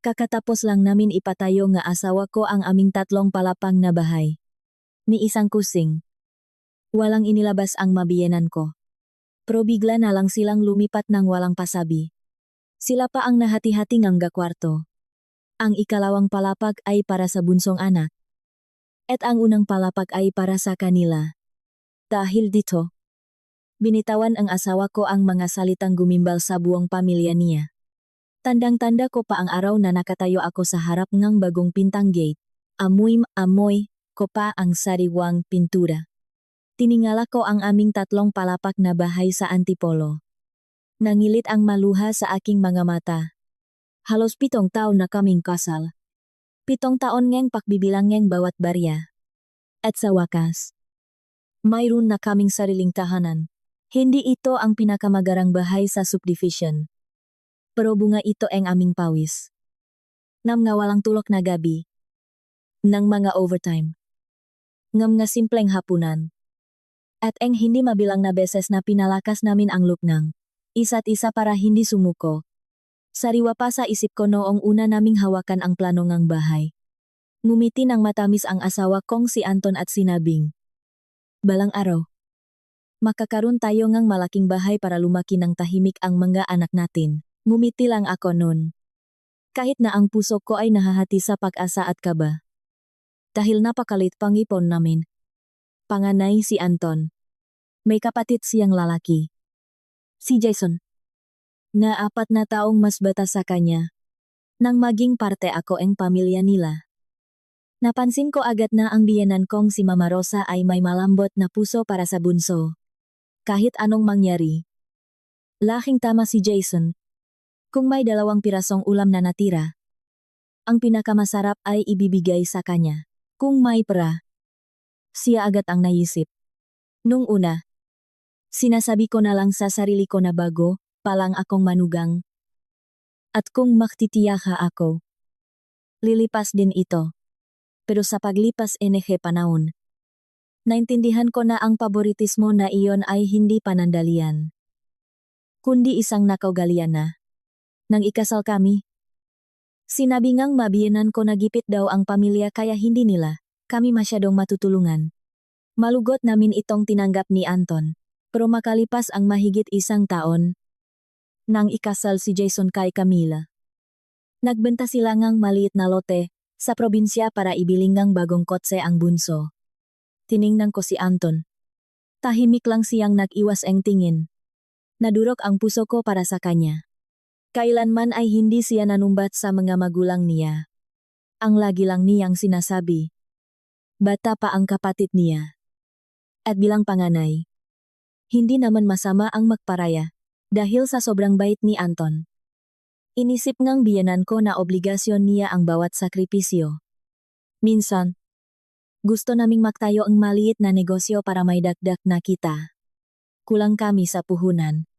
Kakatapos lang namin ipatayo nga asawa ko ang aming 3 palapag na bahay. Ni isang kusing. Walang inilabas ang mabiyenan ko. Pero bigla na lang silang lumipat ng walang pasabi. Sila pa ang nahati-hati ng kwarto. Ang ikalawang palapag ay para sa bunsong anak. At ang unang palapag ay para sa kanila. Dahil dito, binitawan ang asawa ko ang mga salitang gumimbal sa buong pamilya niya. Tandang-tanda ko pa ang araw na nakatayo ako sa harap ng bagong pintang gate. Amoy ko pa ang sariwang pintura. Tiningala ko ang aming 3 palapag na bahay sa Antipolo. Nangilit ang maluha sa aking mga mata. Halos 7 taon na kaming kasal. 7 taon ngang pakbibilang ngang bawat barya. At sa wakas, mayroon na kaming sariling tahanan. Hindi ito ang pinakamagarang bahay sa subdivision. Pero bunga ito ang aming pawis. Ng nga walang tulok na gabi. Ng mga overtime. Ng nga simpleng hapunan. At ang hindi mabilang na beses na pinalakas namin ang lupnang. Isa't isa para hindi sumuko. Sariwa pa sa isip ko noong una naming hawakan ang plano ng bahay. Ngumiti ng matamis ang asawa kong si Anton at sinabing, "Balang araw, makakaroon tayo ng malaking bahay para lumaki ng tahimik ang mga anak natin." Ngumiti lang ako nun. Kahit na ang puso ko ay nahahati sa pag-asa at kaba. Dahil napakalit pangipon namin. Panganay si Anton. May kapatid siyang lalaki. Si Jason. Na 4 na taong mas bata sa kanya. Nang maging parte ako ang pamilya nila. Napansin ko agad na ang biyenan kong si Mama Rosa ay may malambot na puso para sa bunso. Kahit anong mangyari. Laking tama si Jason. Kung may 2 pirasong ulam na natira, ang pinakamasarap ay ibibigay sa kanya. Kung may pera, siya agad ang naisip. Nung una, sinasabi ko na lang sa sarili ko na bago pa lang akong manugang. At kung maktitiyaka ako, lilipas din ito. Pero sa paglipas panahon, naintindihan ko na ang paboritismo na iyon ay hindi panandalian. Kundi isang nakaugalian na. Nang ikasal kami, sinabi ngang mabiyenan ko na gipit daw ang pamilya kaya hindi nila kami masyadong matutulungan. Malugot namin itong tinanggap ni Anton, pero makalipas ang mahigit 1 taon, nang ikasal si Jason kay Camila. Nagbenta sila ngang maliit na lote sa probinsya para ibiling ng bagong kotse ang bunso. Tiningnan ko si Anton. Tahimik lang siyang nag-iwas ang tingin. Nadurog ang puso ko para sa kanya. Kailanman ay hindi siya nanumbat sa mga magulang niya. Ang lagi lang niyang sinasabi. Bata pa ang kapatid niya. At bilang panganay, hindi naman masama ang magparaya dahil sa sobrang bait ni Anton. Inisip ngang biyenan ko na obligasyon niya ang bawat sakripisyo. Minsan, gusto naming magtayo ang maliit na negosyo para may dagdag na kita. Kulang kami sa puhunan.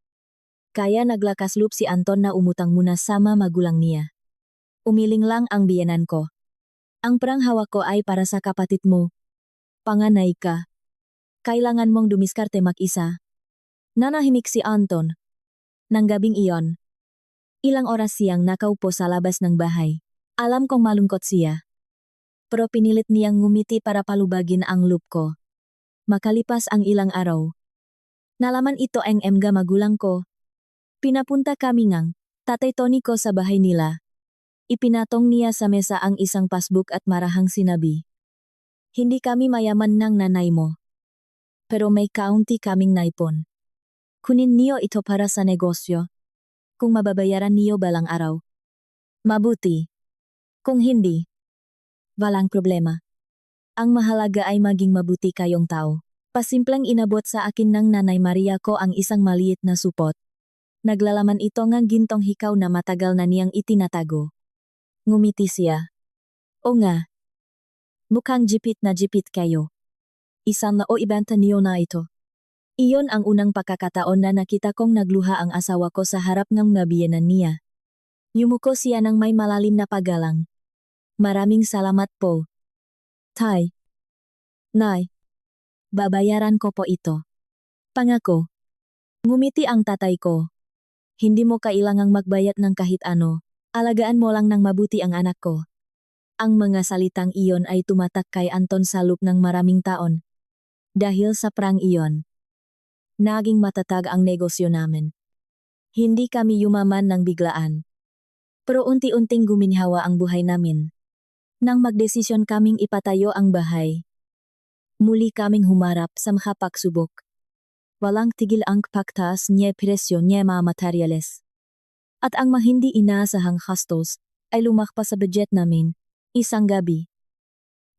Kaya naglakas loob si Anton na umutang muna sama magulang niya. Umiling lang ang biyenan ko. Ang perang hawak ko ay para sa kapatid mo. Panganay ka. Kailangan mong dumiskarte mag-isa. Nanahimik si Anton. Nang gabing iyon, ilang oras siyang nakaupo sa labas ng bahay. Alam kong malungkot siya. Pero pinilit niyang ngumiti para palubagin ang loob ko. Makalipas ang ilang araw, nalaman ito ang mga magulang ko. Pinapunta kami ngang Tatay Tony ko sa bahay nila. Ipinatong niya sa mesa ang isang passbook at marahang sinabi. Hindi kami mayaman ng nanay mo. Pero may kaunti kaming naipon. Kunin niyo ito para sa negosyo. Kung mababayaran niyo balang araw. Mabuti. Kung hindi, walang problema. Ang mahalaga ay maging mabuti kayong tao. Pasimpleng inabot sa akin ng Nanay Maria ko ang isang maliit na supot. Naglalaman ito ng gintong hikaw na matagal na niyang itinatago. Ngumiti siya. O nga. Mukhang jipit na jipit kayo. Isang o ibenta niyo na ito. Iyon ang unang pagkakataon na nakita kong nagluha ang asawa ko sa harap ng nabiyenan niya. Yumuko siya ng may malalim na paggalang. Maraming salamat po. Tay. Nay. Babayaran ko po ito. Pangako. Ngumiti ang tatay ko. Hindi mo kailangang magbayad ng kahit ano, Alagaan mo lang ng mabuti ang anak ko. Ang mga salitang iyon ay tumatak kay Anton sa loob ng maraming taon. Dahil sa prang iyon, naging matatag ang negosyo namin. Hindi kami yumaman ng biglaan. Pero unti-unting guminhawa ang buhay namin. Nang magdesisyon kaming ipatayo ang bahay, muli kaming humarap sa mga pagsubok. Walang tigil ang pagtaas niya presyo niya mga materyales. At ang mga hindi inaasahang gastos ay lumakpa sa budget namin. Isang gabi,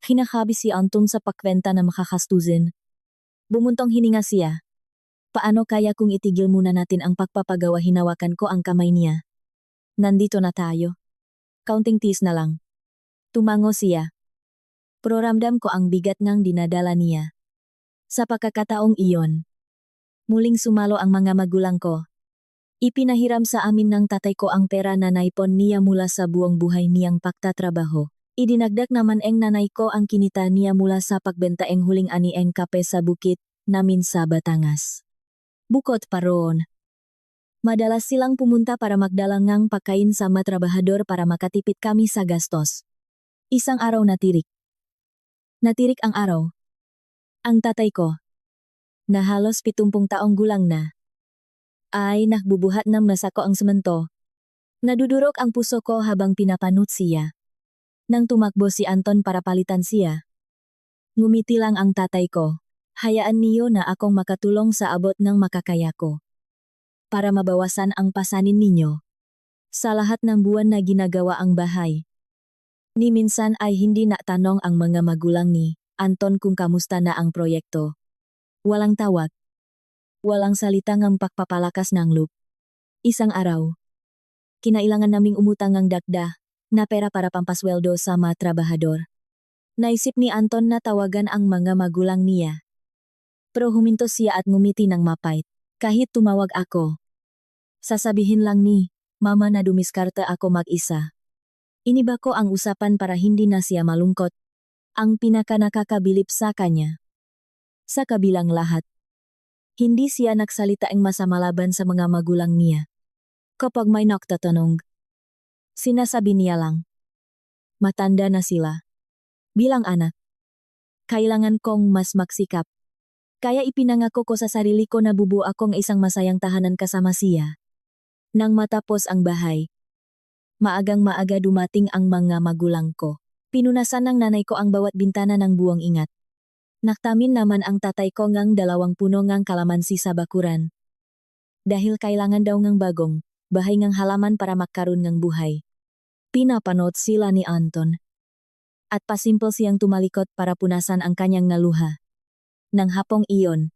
hinakabi si Anton sa pakwenta na makakastusin. Bumuntong hininga siya. Paano kaya kung itigil muna natin ang pagpapagawa? Hinawakan ko ang kamay niya. Nandito na tayo. Kaunting tiis na lang. Tumango siya. Pero ramdam ko ang bigat ng dinadala niya. Sa pagkakataong iyon, muling sumalo ang mga magulang ko. Ipinahiram sa amin ng tatay ko ang pera na naipon niya mula sa buong buhay niyang pagtatrabaho. Idinagdag naman ang nanay ko ang kinita niya mula sa pagbenta ang huling ani ang kape sa bukit namin sa Batangas. Bukod pa roon, madalas silang pumunta para magdala ngang pagkain sa mga trabahador para makatipid kami sa gastos. Isang araw natirik. Natirik ang araw. Ang tatay ko, na halos 70 taong gulang na, ay nagbubuhat ng nasako ang semento. Nadudurog ang puso ko habang pinapanot siya. Nang tumakbo si Anton para palitan siya, ngumiti lang ang tatay ko. Hayaan niyo na akong makatulong sa abot ng makakaya ko. Para mabawasan ang pasanin ninyo. Sa lahat ng buwan na ginagawa ang bahay. Ni minsan ay hindi na tanong ang mga magulang ni Anton kung kamusta na ang proyekto. Walang tawag. Walang salitang ang pagpapalakas ng loop. Isang araw, kinailangan naming umutang ng dagda na pera para pampasweldo sa mga trabahador. Naisip ni Anton na tawagan ang mga magulang niya. Pero huminto siya at ngumiti ng mapait. Kahit tumawag ako, sasabihin lang ni Mama na dumiskarta ako mag-isa. Iniba ko ang usapan para hindi na siya malungkot. Ang pinaka-nakakabilib sa kanya. Sa kabilang lahat, hindi siya nagsalita ang masama laban sa mga magulang niya. Kapag may nagtatanong, sinasabi niya lang, matanda na sila. Bilang anak, kailangan kong mas magsikap. Kaya ipinangako ko sa sarili ko na bubuo akong isang masayang tahanan kasama siya. Nang matapos ang bahay, maagang-maaga dumating ang mga magulang ko. Pinunasan ng nanay ko ang bawat bintana ng buong ingat. Naktamin naman ang tatay ko ngang 2 puno ngang kalamansi sa bakuran. Dahil kailangan daw ngang bagong bahay ngang halaman para magkaroon ng buhay. Pinapanot sila ni Anton. At pasimple siyang tumalikot para punasan ang kanyang naluha. Nang hapong iyon,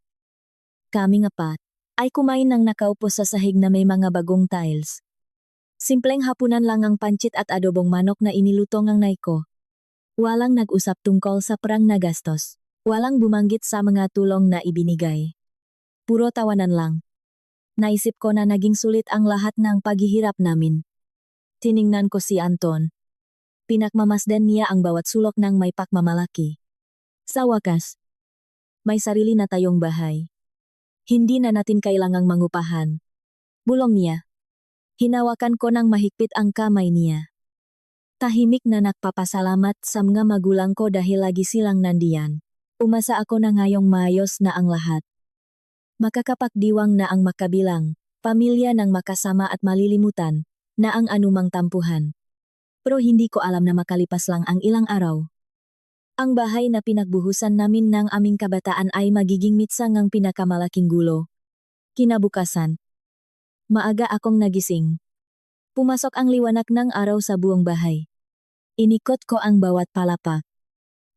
kaming apat ay kumain ng nakaupo sa sahig na may mga bagong tiles. Simpleng hapunan lang ang pancit at adobong manok na iniluto ng nanay ko. Walang nag-usap tungkol sa perang na gastos. Walang bumanggit sa mga tulong na ibinigay. Puro tawanan lang. Naisip ko na naging sulit ang lahat ng paghihirap namin. Tiningnan ko si Anton. Pinakmamasdan niya ang bawat sulok ng may pagmamalaki. Sa wakas, may sarili na tayong bahay. Hindi na natin kailangang mangupahan. Bulong niya. Hinawakan ko ng mahigpit ang kamay niya. Tahimik na nagpapasalamat sa mga magulang ko dahil lagi silang nandiyan. Umasa ako na ngayong maayos na ang lahat. Makakapagdiwang na ang makabilang, pamilya ng makasama at malilimutan, na ang anumang tampuhan. Pero hindi ko alam na makalipas lang ang ilang araw. Ang bahay na pinagbuhusan namin ng aming kabataan ay magiging mitsang ang pinakamalaking gulo. Kinabukasan, maaga akong nagising. Pumasok ang liwanag ng araw sa buong bahay. Inikot ko ang bawat palapak.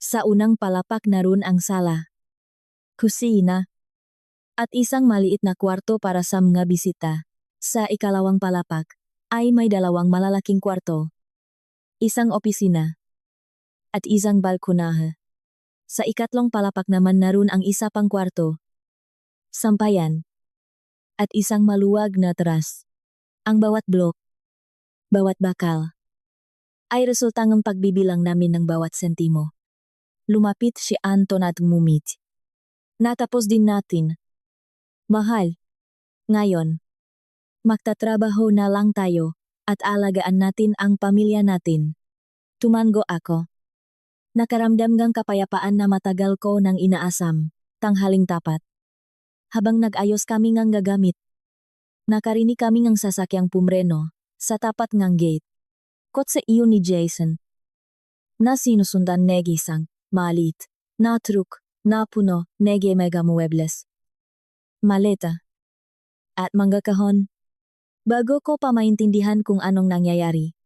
Sa unang palapak naroon ang sala, kusina, at isang maliit na kwarto para sa mga bisita. Sa ikalawang palapak, ay may 2 malalaking kwarto, isang opisina, at isang balkonahe. Sa ikatlong palapak naman naroon ang isa pang kwarto, sampayan, at isang maluwag na teras. Ang bawat blok, bawat bakal, ay resulta ng pagbibilang namin ng bawat sentimo. Lumapit si Anton at ngumit. Natapos din natin. Mahal. Ngayon, magtatrabaho na lang tayo. at alagaan natin ang pamilya natin. Tumango ako. Nakaramdam ng kapayapaan na matagal ko nang inaasam, tanghaling tapat. Habang nag-ayos kami ngang gagamit, nakarinig kami ngang sasakyang pumreno, sa tapat ngang gate. Kotse iyon ni Jason. Na sinusundan negisang, malit, na truk, na puno, nege mega muebles. Maleta. At mga kahon. Bago ko pa maintindihan kung anong nangyayari,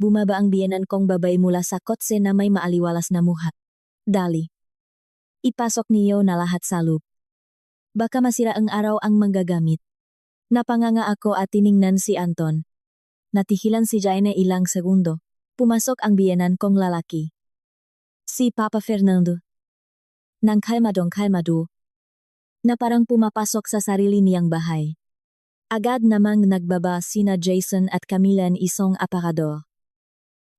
bumaba ang biyenan kong babay mula sa kotse na may maaliwalas na muha. Dali. Ipasok niyo na lahat sa loop. Baka masira ang araw ang manggagamit. Napanganga ako at tiningnan si Anton. Natihilan si Jaine ilang segundo. Pumasok ang biyenan kong lalaki. Si Papa Fernando. Nang kalmadong-kalmado, na parang pumapasok sa sarili niyang bahay. Agad namang nagbaba sina Jason at Camilan isang aparador.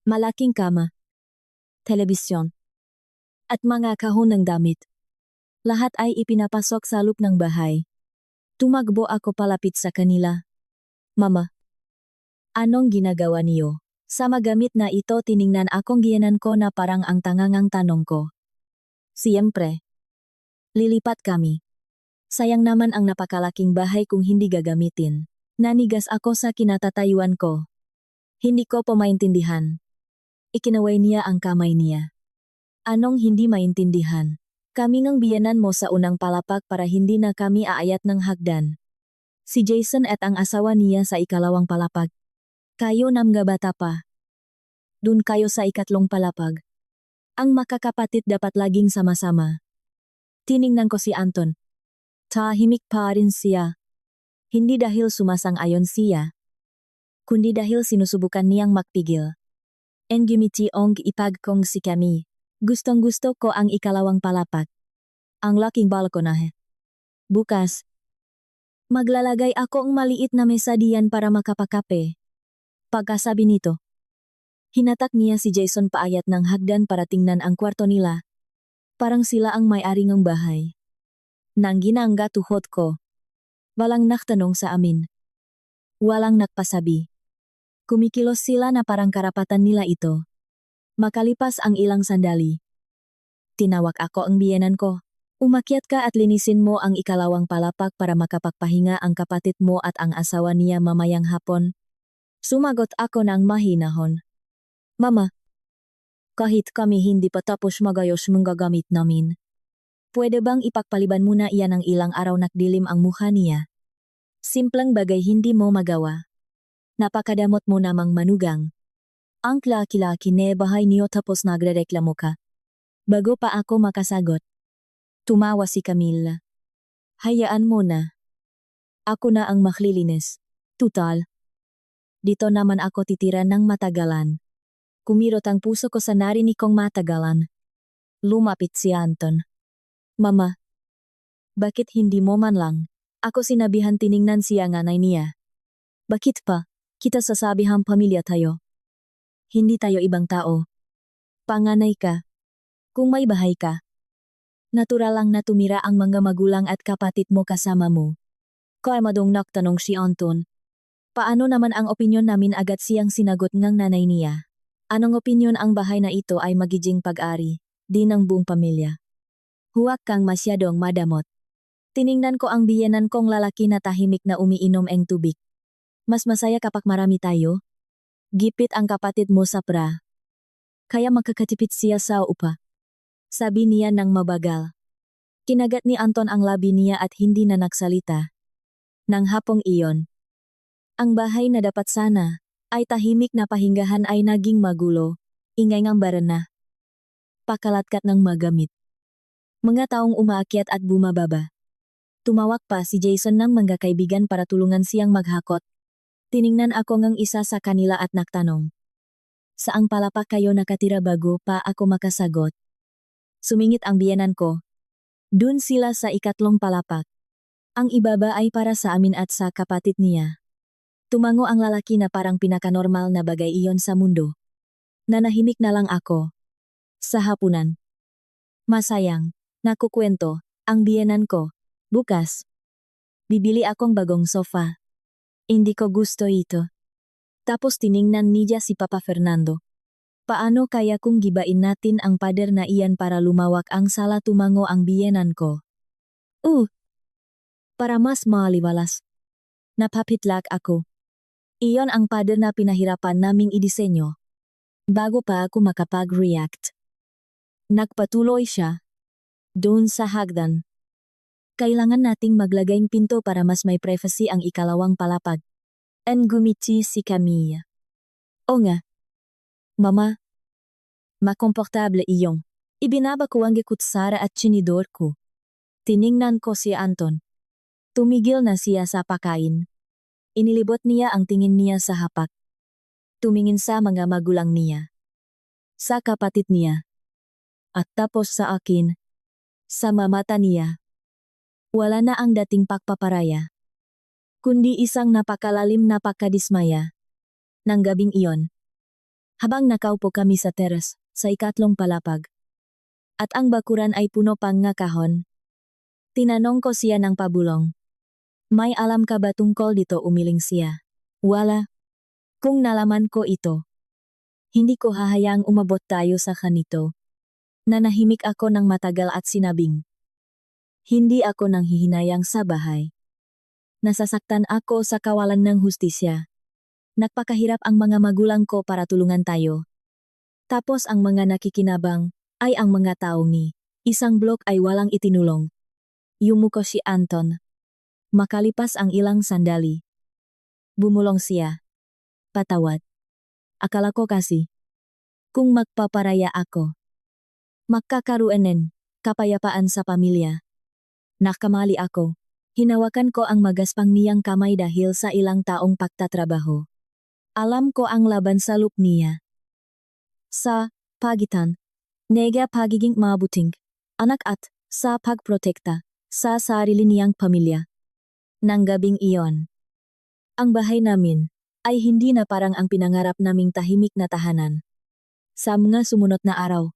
Malaking kama, telebisyon, at mga kahon ng damit. Lahat ay ipinapasok sa loob ng bahay. Tumakbo ako palapit sa kanila. Mama, anong ginagawa niyo? Sa magamit na ito tiningnan akong giyanan ko na parang ang tangangang tanong ko. Siyempre. Lilipat kami. Sayang naman ang napakalaking bahay kung hindi gagamitin. Nanigas ako sa kinatatayuan ko. Hindi ko po maintindihan. Ikinaway niya ang kamay niya. Anong hindi maintindihan? Kami ngang biyanan mo sa unang palapag para hindi na kami aayat ng hagdan. Si Jason at ang asawa niya sa ikalawang palapag. Kayo namga bata pa. Dun kayo sa ikatlong palapag. Ang makakapatid dapat laging sama-sama. Tiningnan ko si Anton. Tahimik pa rin siya. Hindi dahil sumasang-ayon siya, kundi dahil sinusubukan niyang magpigil. En gumiti ong ipag kong si kami. Gustong-gusto ko ang ikalawang palapag. Ang laking balkonahe. Bukas, maglalagay ako ang maliit na mesa diyan para makapakape. Pagkasabi nito, hinatak niya si Jason paayat ng hagdan para tingnan ang kwarto nila. Parang sila ang may-ari ng bahay. Nang ginangga tuhod ko, walang naktanong sa amin. Walang nakpasabi. Kumikilos sila na parang karapatan nila ito. Makalipas ang ilang sandali, tinawag ako ang biyenan ko. Umakyat ka at linisin mo ang ikalawang palapag para makapagpahinga ang kapatid mo at ang asawa niya mamayang hapon. Sumagot ako ng mahinahon. Mama, kahit kami hindi pa tapos magayos mong gagamit namin, pwede bang ipagpaliban muna iyan ng ilang araw nakdilim ang mukha niya? Simpleng bagay hindi mo magawa. Napakadamot mo namang manugang. Ang laki-laki ne bahay niyo tapos nagrereklamo ka. Bago pa ako makasagot, tumawa si Camille. Hayaan mo na. Ako na ang maglilinis. Tutal. Dito naman ako titira ng matagalan. Kumirot ang puso ko sa narinig kong matagalan. Lumapit si Anton. Mama, bakit hindi mo man lang? Ako sinabihan tiningnan siya nganay niya. Bakit pa? Kita sasabihang pamilya tayo. Hindi tayo ibang tao. Panganay ka. Kung may bahay ka. Natural lang na tumira ang mga magulang at kapatid mo kasama mo. Kalmadong naktanong si Anton. Paano naman ang opinyon namin agad siyang sinagot ng nanay niya? Anong opinyon ang bahay na ito ay magiging pag-ari, di ng buong pamilya? Huwag kang masyadong madamot. Tiningnan ko ang biyenan kong lalaki na tahimik na umiinom ng tubig. Mas masaya kapag marami tayo? Gipit ang kapatid mo sa pra. Kaya makakatipid siya sa upa. Sabi niya ng mabagal. Kinagat ni Anton ang labi niya at hindi na nagsalita. Nang hapong iyon, ang bahay na dapat sana ay tahimik na pahinggahan ay naging magulo, ingay ng barana. Pakalatkat ng magamit. Mga taong umaakyat at bumababa. Tumawag pa si Jason ng mga kaibigan para tulungan siyang maghakot. Tiningnan ako ngang isa sa kanila at nagtanong. Saang palapag kayo nakatira bago pa ako makasagot? Sumingit ang biyenan ko. Dun sila sa ikatlong palapag. Ang ibaba ay para sa amin at sa kapatid niya. Tumango ang lalaki na parang pinakanormal na bagay iyon sa mundo. Nanahimik na lang ako. Sa hapunan. Masayang, nakukwento, ang biyenan ko. Bukas, bibili akong bagong sofa. Hindi ko gusto ito. Tapos tiningnan niya si Papa Fernando. Paano kaya kung gibain natin ang pader na iyan para lumawak ang sala tumango ang biyenan ko? Para mas maliwalas. Napapitlak ako. Iyon ang pader na pinahirapan naming idisenyo. Bago pa ako makapag-react. Nagpatuloy siya. Doon sa hagdan. Kailangan nating maglagayng pinto para mas may privacy ang ikalawang palapag. Gumiti si Camille. O nga. Mama. Makomportable iyong. Ibinaba ko ang kutsara at tsinidor ko. Tiningnan ko si Anton. Tumigil na siya sa pagkain. Inilibot niya ang tingin niya sa hapak. Tumingin sa mga magulang niya. Sa kapatid niya. At tapos sa akin. Sa mamata niya. Wala na ang dating pagpaparaya. Kundi isang napakalalim na pagkadismaya. Nang gabing iyon. Habang nakaupo kami sa teres, sa ikatlong palapag. At ang bakuran ay puno pang nga kahon. Tinanong ko siya ng pabulong. May alam ka ba tungkol dito, umiling siya? Wala. Kung nalaman ko ito. Hindi ko hahayaang umabot tayo sa kanito. Nanahimik ako ng matagal at sinabing. Hindi ako nang hihinayang sa bahay. Nasasaktan ako sa kawalan ng hustisya. Nagpakahirap ang mga magulang ko para tulungan tayo. Tapos ang mga nakikinabang ay ang mga tao ni isang blok ay walang itinulong. Yumuko si Anton. Makalipas ang ilang sandali. Bumulong siya. Patawad. Akala ko kasi. Kung magpaparaya ako. Magkakaroon kapayapaan sa pamilya. Nakamali ako. Hinawakan ko ang magaspang niyang kamay dahil sa ilang taong pagtatrabaho. Alam ko ang laban sa loob niya. Sa pagitan, nega pagiging mabuting anak at sa pagprotekta sa sarili niyang pamilya. Nang gabing iyon, ang bahay namin ay hindi na parang ang pinangarap naming tahimik na tahanan. Sa mga sumunod na araw,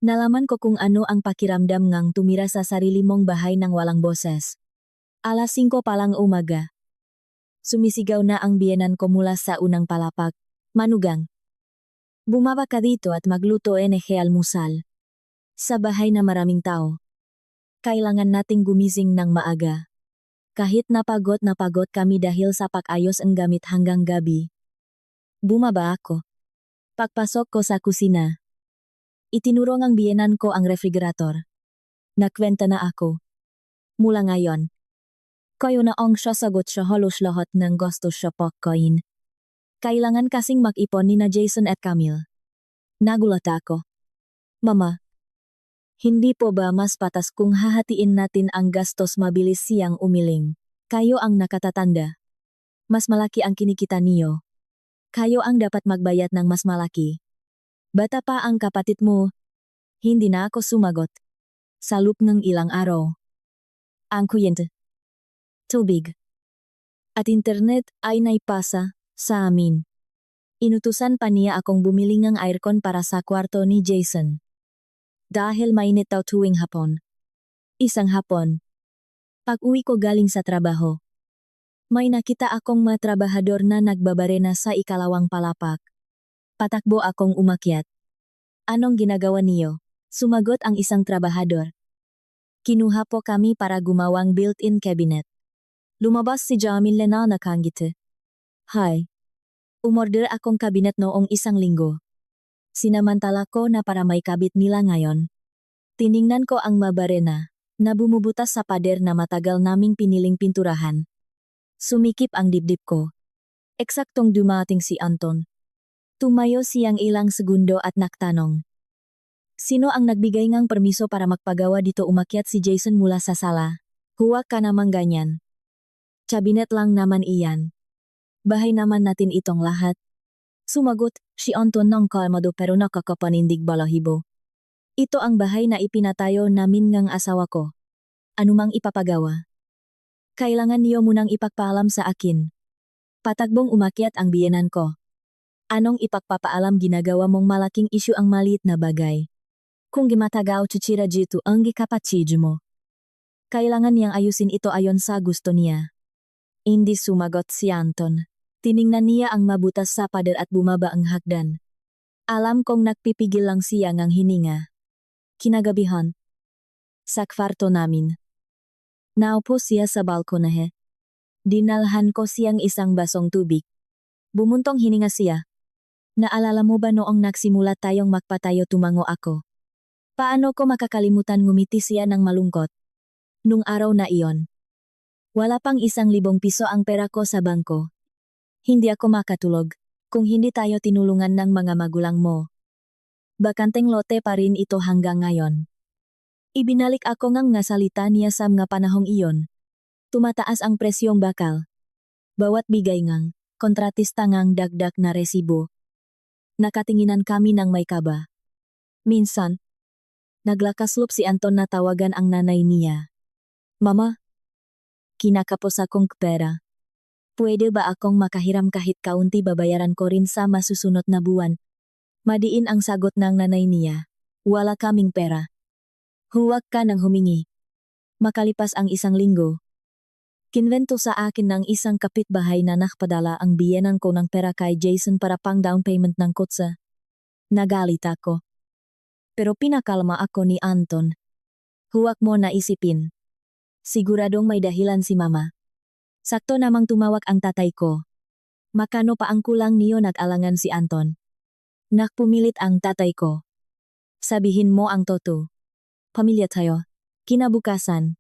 nalaman ko kung ano ang pakiramdam ngang tumira sa sarili mong bahay ng walang boses. Alas 5 pa lang umaga. Sumisigaw na ang biyenan ko mula sa unang palapag. Manugang. Bumaba ka dito at magluto almusal. Sa bahay na maraming tao. Kailangan nating gumising ng maaga. Kahit napagod kami dahil sa pag-ayos ang gamit hanggang gabi. Bumaba ako. Pagpasok ko sa kusina. Itinuro ng biyenan ko ang refrigerator. Nakwenta na ako. Mula ngayon. Kayo na ang sasagot sa halos lahat ng gastos sa pagkain. Kailangan kasing mag-ipon ni na Jason at Camille. Nagulat ako. Mama. Hindi po ba mas patas kung hahatiin natin ang gastos, mabilis siyang umiling. Kayo ang nakatatanda. Mas malaki ang kinikita niyo. Kayo ang dapat magbayad ng mas malaki. Bata pa ang kapatid mo. Hindi na ako sumagot. Sa loob ng ilang araw. Ang kuryente, tubig, at internet ay naipasa sa amin. Inutusan pa niya akong bumili ng aircon para sa kwarto ni Jason. Dahil mainit daw tuwing hapon. Isang hapon. Pag-uwi ko galing sa trabaho. May nakita akong mga trabahador na nagbabarena sa ikalawang palapag. Patakbo akong umakyat. Anong ginagawa niyo? Sumagot ang isang trabahador. Kinuha po kami para gumawang built-in cabinet. Lumabas si Jamil na nakangiti. Hi. Umorder akong cabinet noong isang linggo. Sinamantala ko na para may kabit nila ngayon. Tiningnan ko ang mabarena, na bumubutas sa pader na matagal naming piniling pinturahan. Sumikip ang dibdib ko. Eksaktong dumating si Anton. Tumayo siyang ilang segundo at nagtanong. Sino ang nagbigay ngang permiso para magpagawa dito? Umakyat si Jason mula sa sala. Huwag ka namang ganyan. Cabinet lang naman iyan. Bahay naman natin itong lahat. Sumagot si Anton ng kalmado pero nakakapanindig balahibo. Ito ang bahay na ipinatayo namin ngang asawa ko. Anumang ipapagawa. Kailangan niyo munang ipagpaalam sa akin. Patakbong umakyat ang biyenan ko. Anong ipagpapaalam? Ginagawa mong malaking isyu ang maliit na bagay. Kung gimatagaw chuchira jito ang gikapatid mo. Kailangan niyang ayusin ito ayon sa gusto niya. Hindi sumagot si Anton. Tiningnan niya ang mabutas sa pader at bumaba ang hagdan. Alam kong nagpipigil lang siya ngang hininga. Kinagabihan. Sa kwarto namin. Naupo siya sa balkonahe. Dinalhan ko siyang isang basong tubig. Bumuntong hininga siya. Naalala mo ba noong nagsimula tayong magpatayo tumango ako? Paano ko makakalimutan ngumiti siya ng malungkot? Nung araw na iyon. Wala pang 1,000 piso ang pera ko sa bangko. Hindi ako makatulog, kung hindi tayo tinulungan ng mga magulang mo. Bakanteng lote pa rin ito hanggang ngayon. Ibinalik ako ngang ngasalita niya sa mga panahong iyon. Tumataas ang presyong bakal. Bawat bigay ngang, kontratista ngang dagdag na resibo. Nakatinginan kami ng may kaba. Minsan, naglakaslop si Anton na tawagan ang nanay niya. Mama, kinakapos akong pera. Pwede ba akong makahiram kahit kaunti, babayaran ko rin sa masusunod na buwan? Madiin ang sagot ng nanay niya. Wala kaming pera. Huwag ka nang humingi. Makalipas ang 1 linggo. Kinwento sa akin ng isang kapitbahay na nakpadala ang biyenan ko ng pera kay Jason para pang down payment ng kotse. Nagalit ako. Pero pinakalma ako ni Anton. Huwag mo na isipin. Siguradong may dahilan si mama. Sakto namang tumawag ang tatay ko. Makano pa ang kulang niyo, nag-alangan si Anton. Nakpumilit ang tatay ko. Sabihin mo ang totoo. Pamilya tayo. Kinabukasan.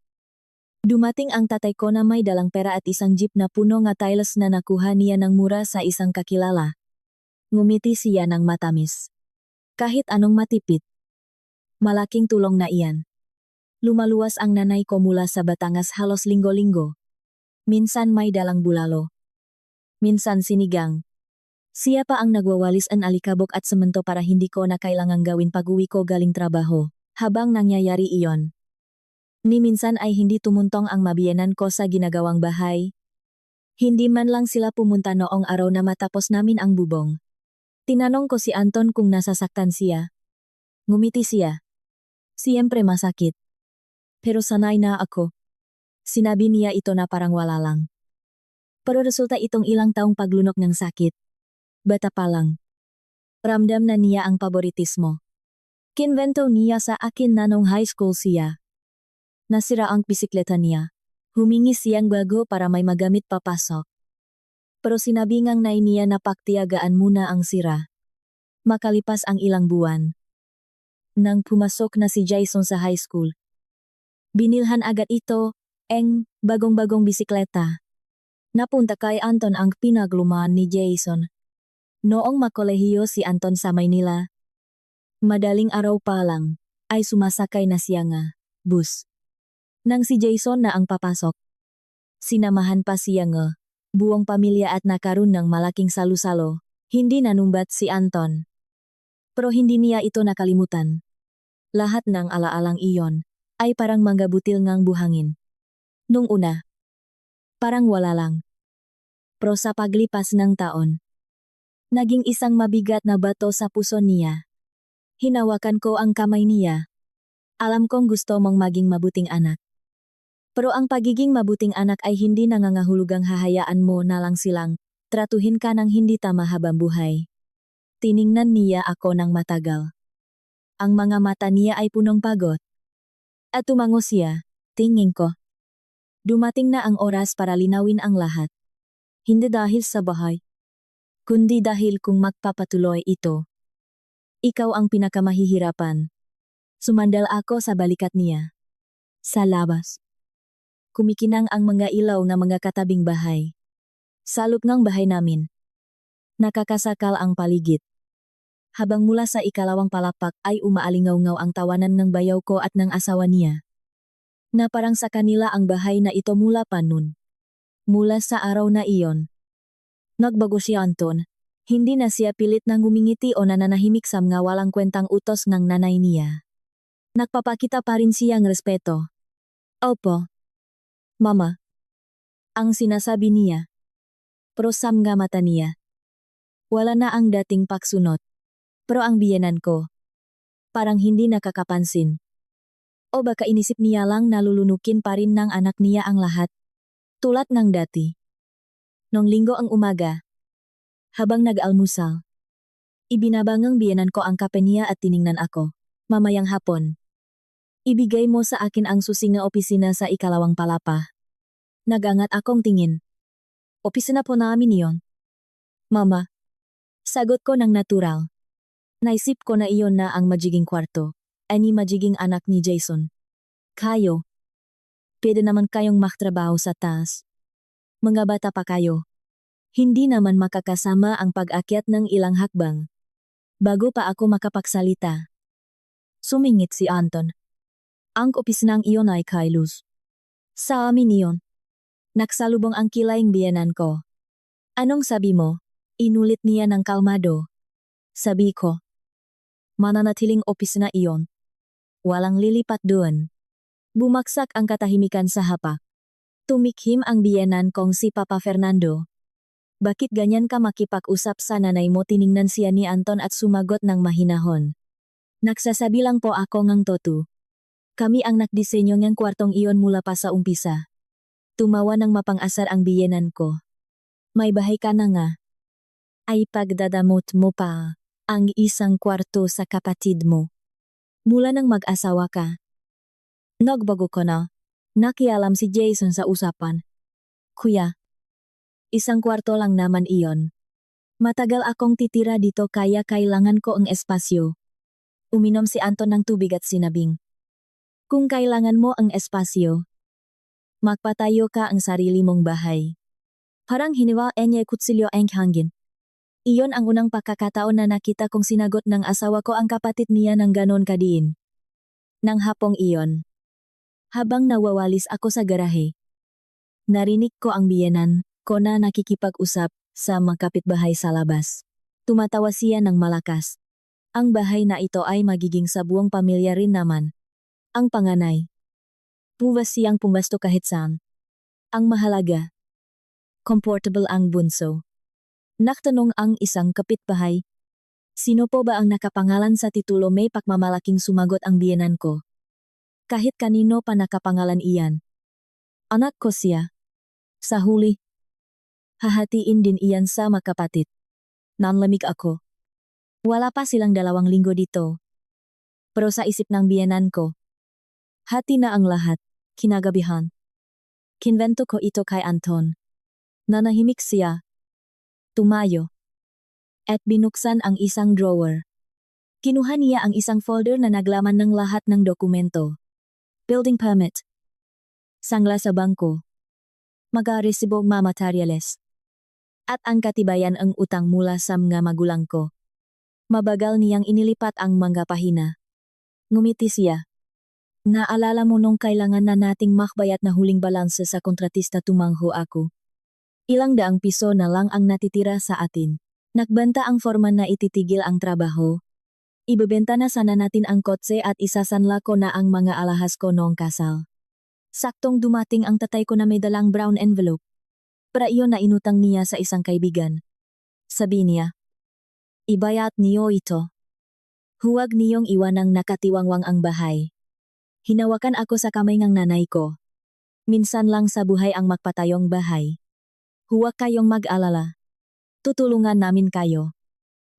Dumating ang tatay ko na may dalang pera at isang jeep na puno ng tiles na nakuha niya ng mura sa isang kakilala. Ngumiti siya ng matamis. Kahit anong matipid. Malaking tulong na iyan. Lumaluwas ang nanay ko mula sa Batangas halos linggo-linggo. Minsan may dalang bulalo. Minsan sinigang. Siya pa ang nagwawalis ang alikabok at semento para hindi ko na kailangang gawin pag-uwi ko galing trabaho. Habang nangyayari iyon. Ni minsan ay hindi tumuntong ang mabiyenan ko sa ginagawang bahay. Hindi man lang sila pumunta noong araw na matapos namin ang bubong. Tinanong ko si Anton kung nasasaktan siya. Ngumiti siya. Siyempre masakit. Pero sanay na ako. Sinabi niya ito na parang wala lang. Pero resulta itong ilang taong paglunok ng sakit. Bata pa lang. Ramdam na niya ang paboritismo. Kinwento niya sa akin na nung high school siya. Nasira ang bisikleta niya. Humingi siyang bago para may magamit papasok. Pero sinabi ngang nay niya na paktiyagaan muna ang sira. Makalipas ang ilang buwan. Nang pumasok na si Jason sa high school. Binilhan agad ito, bagong-bagong bisikleta. Napunta kay Anton ang pinaglumaan ni Jason. Noong makolehiyo si Anton sa Maynila. Madaling araw pa lang, ay sumasakay na siya nga, bus. Nang si Jason na ang papasok. Sinamahan pa siya nga, buong pamilya at nakaroon ng malaking salu-salo, hindi nanumbat si Anton. Pero hindi niya ito nakalimutan. Lahat ng alaalang iyon, ay parang manggabutil ngang buhangin. Nung una, parang wala lang. Pero sa paglipas ng taon, naging isang mabigat na bato sa puso niya. Hinawakan ko ang kamay niya. Alam kong gusto mong maging mabuting anak. Pero ang pagiging mabuting anak ay hindi nangangahulugang hahayaan mo na lang silang tratuhin ka ng hindi tama habang buhay. Tiningnan niya ako ng matagal. Ang mga mata niya ay punong pagod. At tumango siya, tingin ko. Dumating na ang oras para linawin ang lahat. Hindi dahil sa bahay, kundi dahil kung magpapatuloy ito. Ikaw ang pinakamahihirapan. Sumandal ako sa balikat niya. Sa labas. Kumikinang ang mga ilaw ng mga katabing bahay. Sa loob ng bahay namin. Nakakasakal ang paligid. Habang mula sa ikalawang palapak ay umaalingaw-ngaw ang tawanan ng bayaw ko at ng asawa niya. Na parang sa kanila ang bahay na ito mula pa nun. Mula sa araw na iyon. Nagbago si Anton. Hindi na siya pilit na ngumingiti o nananahimik sa mga walang kwentang utos ng nanay niya. Nagpapakita pa rin siyang respeto. Opo. Mama. Ang sinasabi niya. Pero sa mga mata niya. Wala na ang dating paksunot. Pero ang biyenan ko. Parang hindi nakakapansin. O baka inisip niya lang nalulunukin pa rin ng anak niya ang lahat. Tulad ng dati. Nung linggo ang umaga, Habang nag-almusal, ibinabangang biyenan ko ang kape niya at tiningnan ako. Mamayang hapon, ibigay mo sa akin ang susi na opisina sa ikalawang palapa. Nagangat akong tingin. Opisina po namin iyon. Mama. Sagot ko ng natural. Naisip ko na iyon na ang magiging kwarto. Ani magiging anak ni Jason. Kayo. Pwede naman kayong maktrabaho sa taas. Mga bata pa kayo. Hindi naman makakasama ang pag-akyat ng ilang hakbang. Bago pa ako makapagsalita, sumingit si Anton. Ang opisinang iyon ay kay Luz. Sa amin iyon. Naksalubong ang kilaing biyenan ko. Anong sabi mo? Inulit niya ng kalmado. Sabi ko. Mananatiling opisina iyon. Walang lilipat doon. Bumaksak ang katahimikan sa hapak. Tumikhim ang biyenan kong si Papa Fernando. Bakit ganyan ka makipag-usap sa nanay mo? Tiningnan siya ni Anton at sumagot ng mahinahon. Nagsasabi lang po ako ng totoo. Kami ang nagdisenyo ng kwartong iyon mula pa sa umpisa. Tumawa ng mapang-asar ang biyenan ko. May bahay ka na nga. Ay pagdadamot mo pa ang isang kwarto sa kapatid mo. Mula nang mag-asawa ka. Nagbago ko na. Nakialam si Jason sa usapan. Kuya. Isang kwarto lang naman iyon. Matagal akong titira dito kaya kailangan ko ang espasyo. Uminom si Anton ng tubig at sinabing. Kung kailangan mo ang espasyo, magpatayo ka ang sarili mong bahay. Parang hiniwa niya kutsilyo ang hangin. Iyon ang unang pagkakataon na nakita kong sinagot ng asawa ko ang kapatid niya ng ganon kadiin. Nang hapong iyon. Habang nawawalis ako sa garahe, narinig ko ang biyenan ko na nakikipag-usap sa mga kapitbahay sa labas. Tumatawa siya ng malakas. Ang bahay na ito ay magiging sa buong pamilya rin naman. Ang panganay. Puwas siyang pumasto kahit saan. Ang mahalaga. Comfortable ang bunso. Naktanong ang isang kapitbahay. Sino po ba ang nakapangalan sa titulo? May pagmamalaking sumagot ang biyenan ko. Kahit kanino pa nakapangalan iyan. Anak ko siya. Sa huli. Hahatiin din iyan sa makapatid. Nanlamig ako. Wala pa silang 2 linggo dito. Pero sa isip ng biyenan ko. Hati na ang lahat. Kinagabihan. Kinvento ko ito kay Anton. Nanahimik siya. Tumayo. At binuksan ang isang drawer. Kinuha niya ang isang folder na naglaman ng lahat ng dokumento. Building permit. Sangla sa bangko. Mga-resibo mga materyales. At ang katibayan ang utang mula sa mga magulang ko. Mabagal niyang inilipat ang mga pahina. Ngumiti siya. Naalala mo nung kailangan na nating makbayat na huling balanse sa kontratista? Tumangho ako. Ilang daang piso na lang ang natitira sa atin. Nagbanta ang foreman na ititigil ang trabaho. Ibebenta na sana natin ang kotse at isasanla ko na ang mga alahas ko noong kasal. Saktong dumating ang tatay ko na may dalang brown envelope. Para iyon na inutang niya sa isang kaibigan. Sabi niya. Ibayat niyo ito. Huwag niyong iwanang nakatiwangwang ang bahay. Hinawakan ako sa kamay ng nanay ko. Minsan lang sa buhay ang magpatayong bahay. Huwag kayong mag-alala. Tutulungan namin kayo.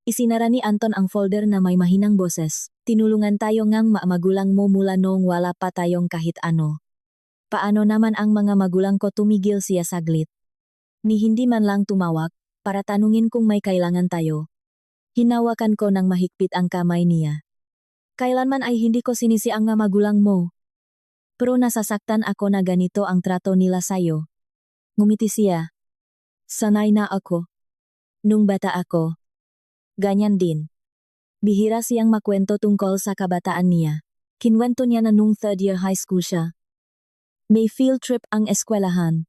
Isinara ni Anton ang folder na may mahinang boses. Tinulungan tayo ngang magulang mo mula noong wala pa tayong kahit ano. Paano naman ang mga magulang ko? Tumigil siya saglit. Ni hindi man lang tumawag, para tanungin kung may kailangan tayo. Hinawakan ko ng mahigpit ang kamay niya. Kailanman ay hindi ko sinisi ang mga magulang mo. Pero nasasaktan ako na ganito ang trato nila sayo. Ngumiti siya. Sanay na ako. Nung bata ako. Ganyan din. Bihira siyang makwento tungkol sa kabataan niya. Kinwento niya na nung 3rd year high school siya. May field trip ang eskwelahan.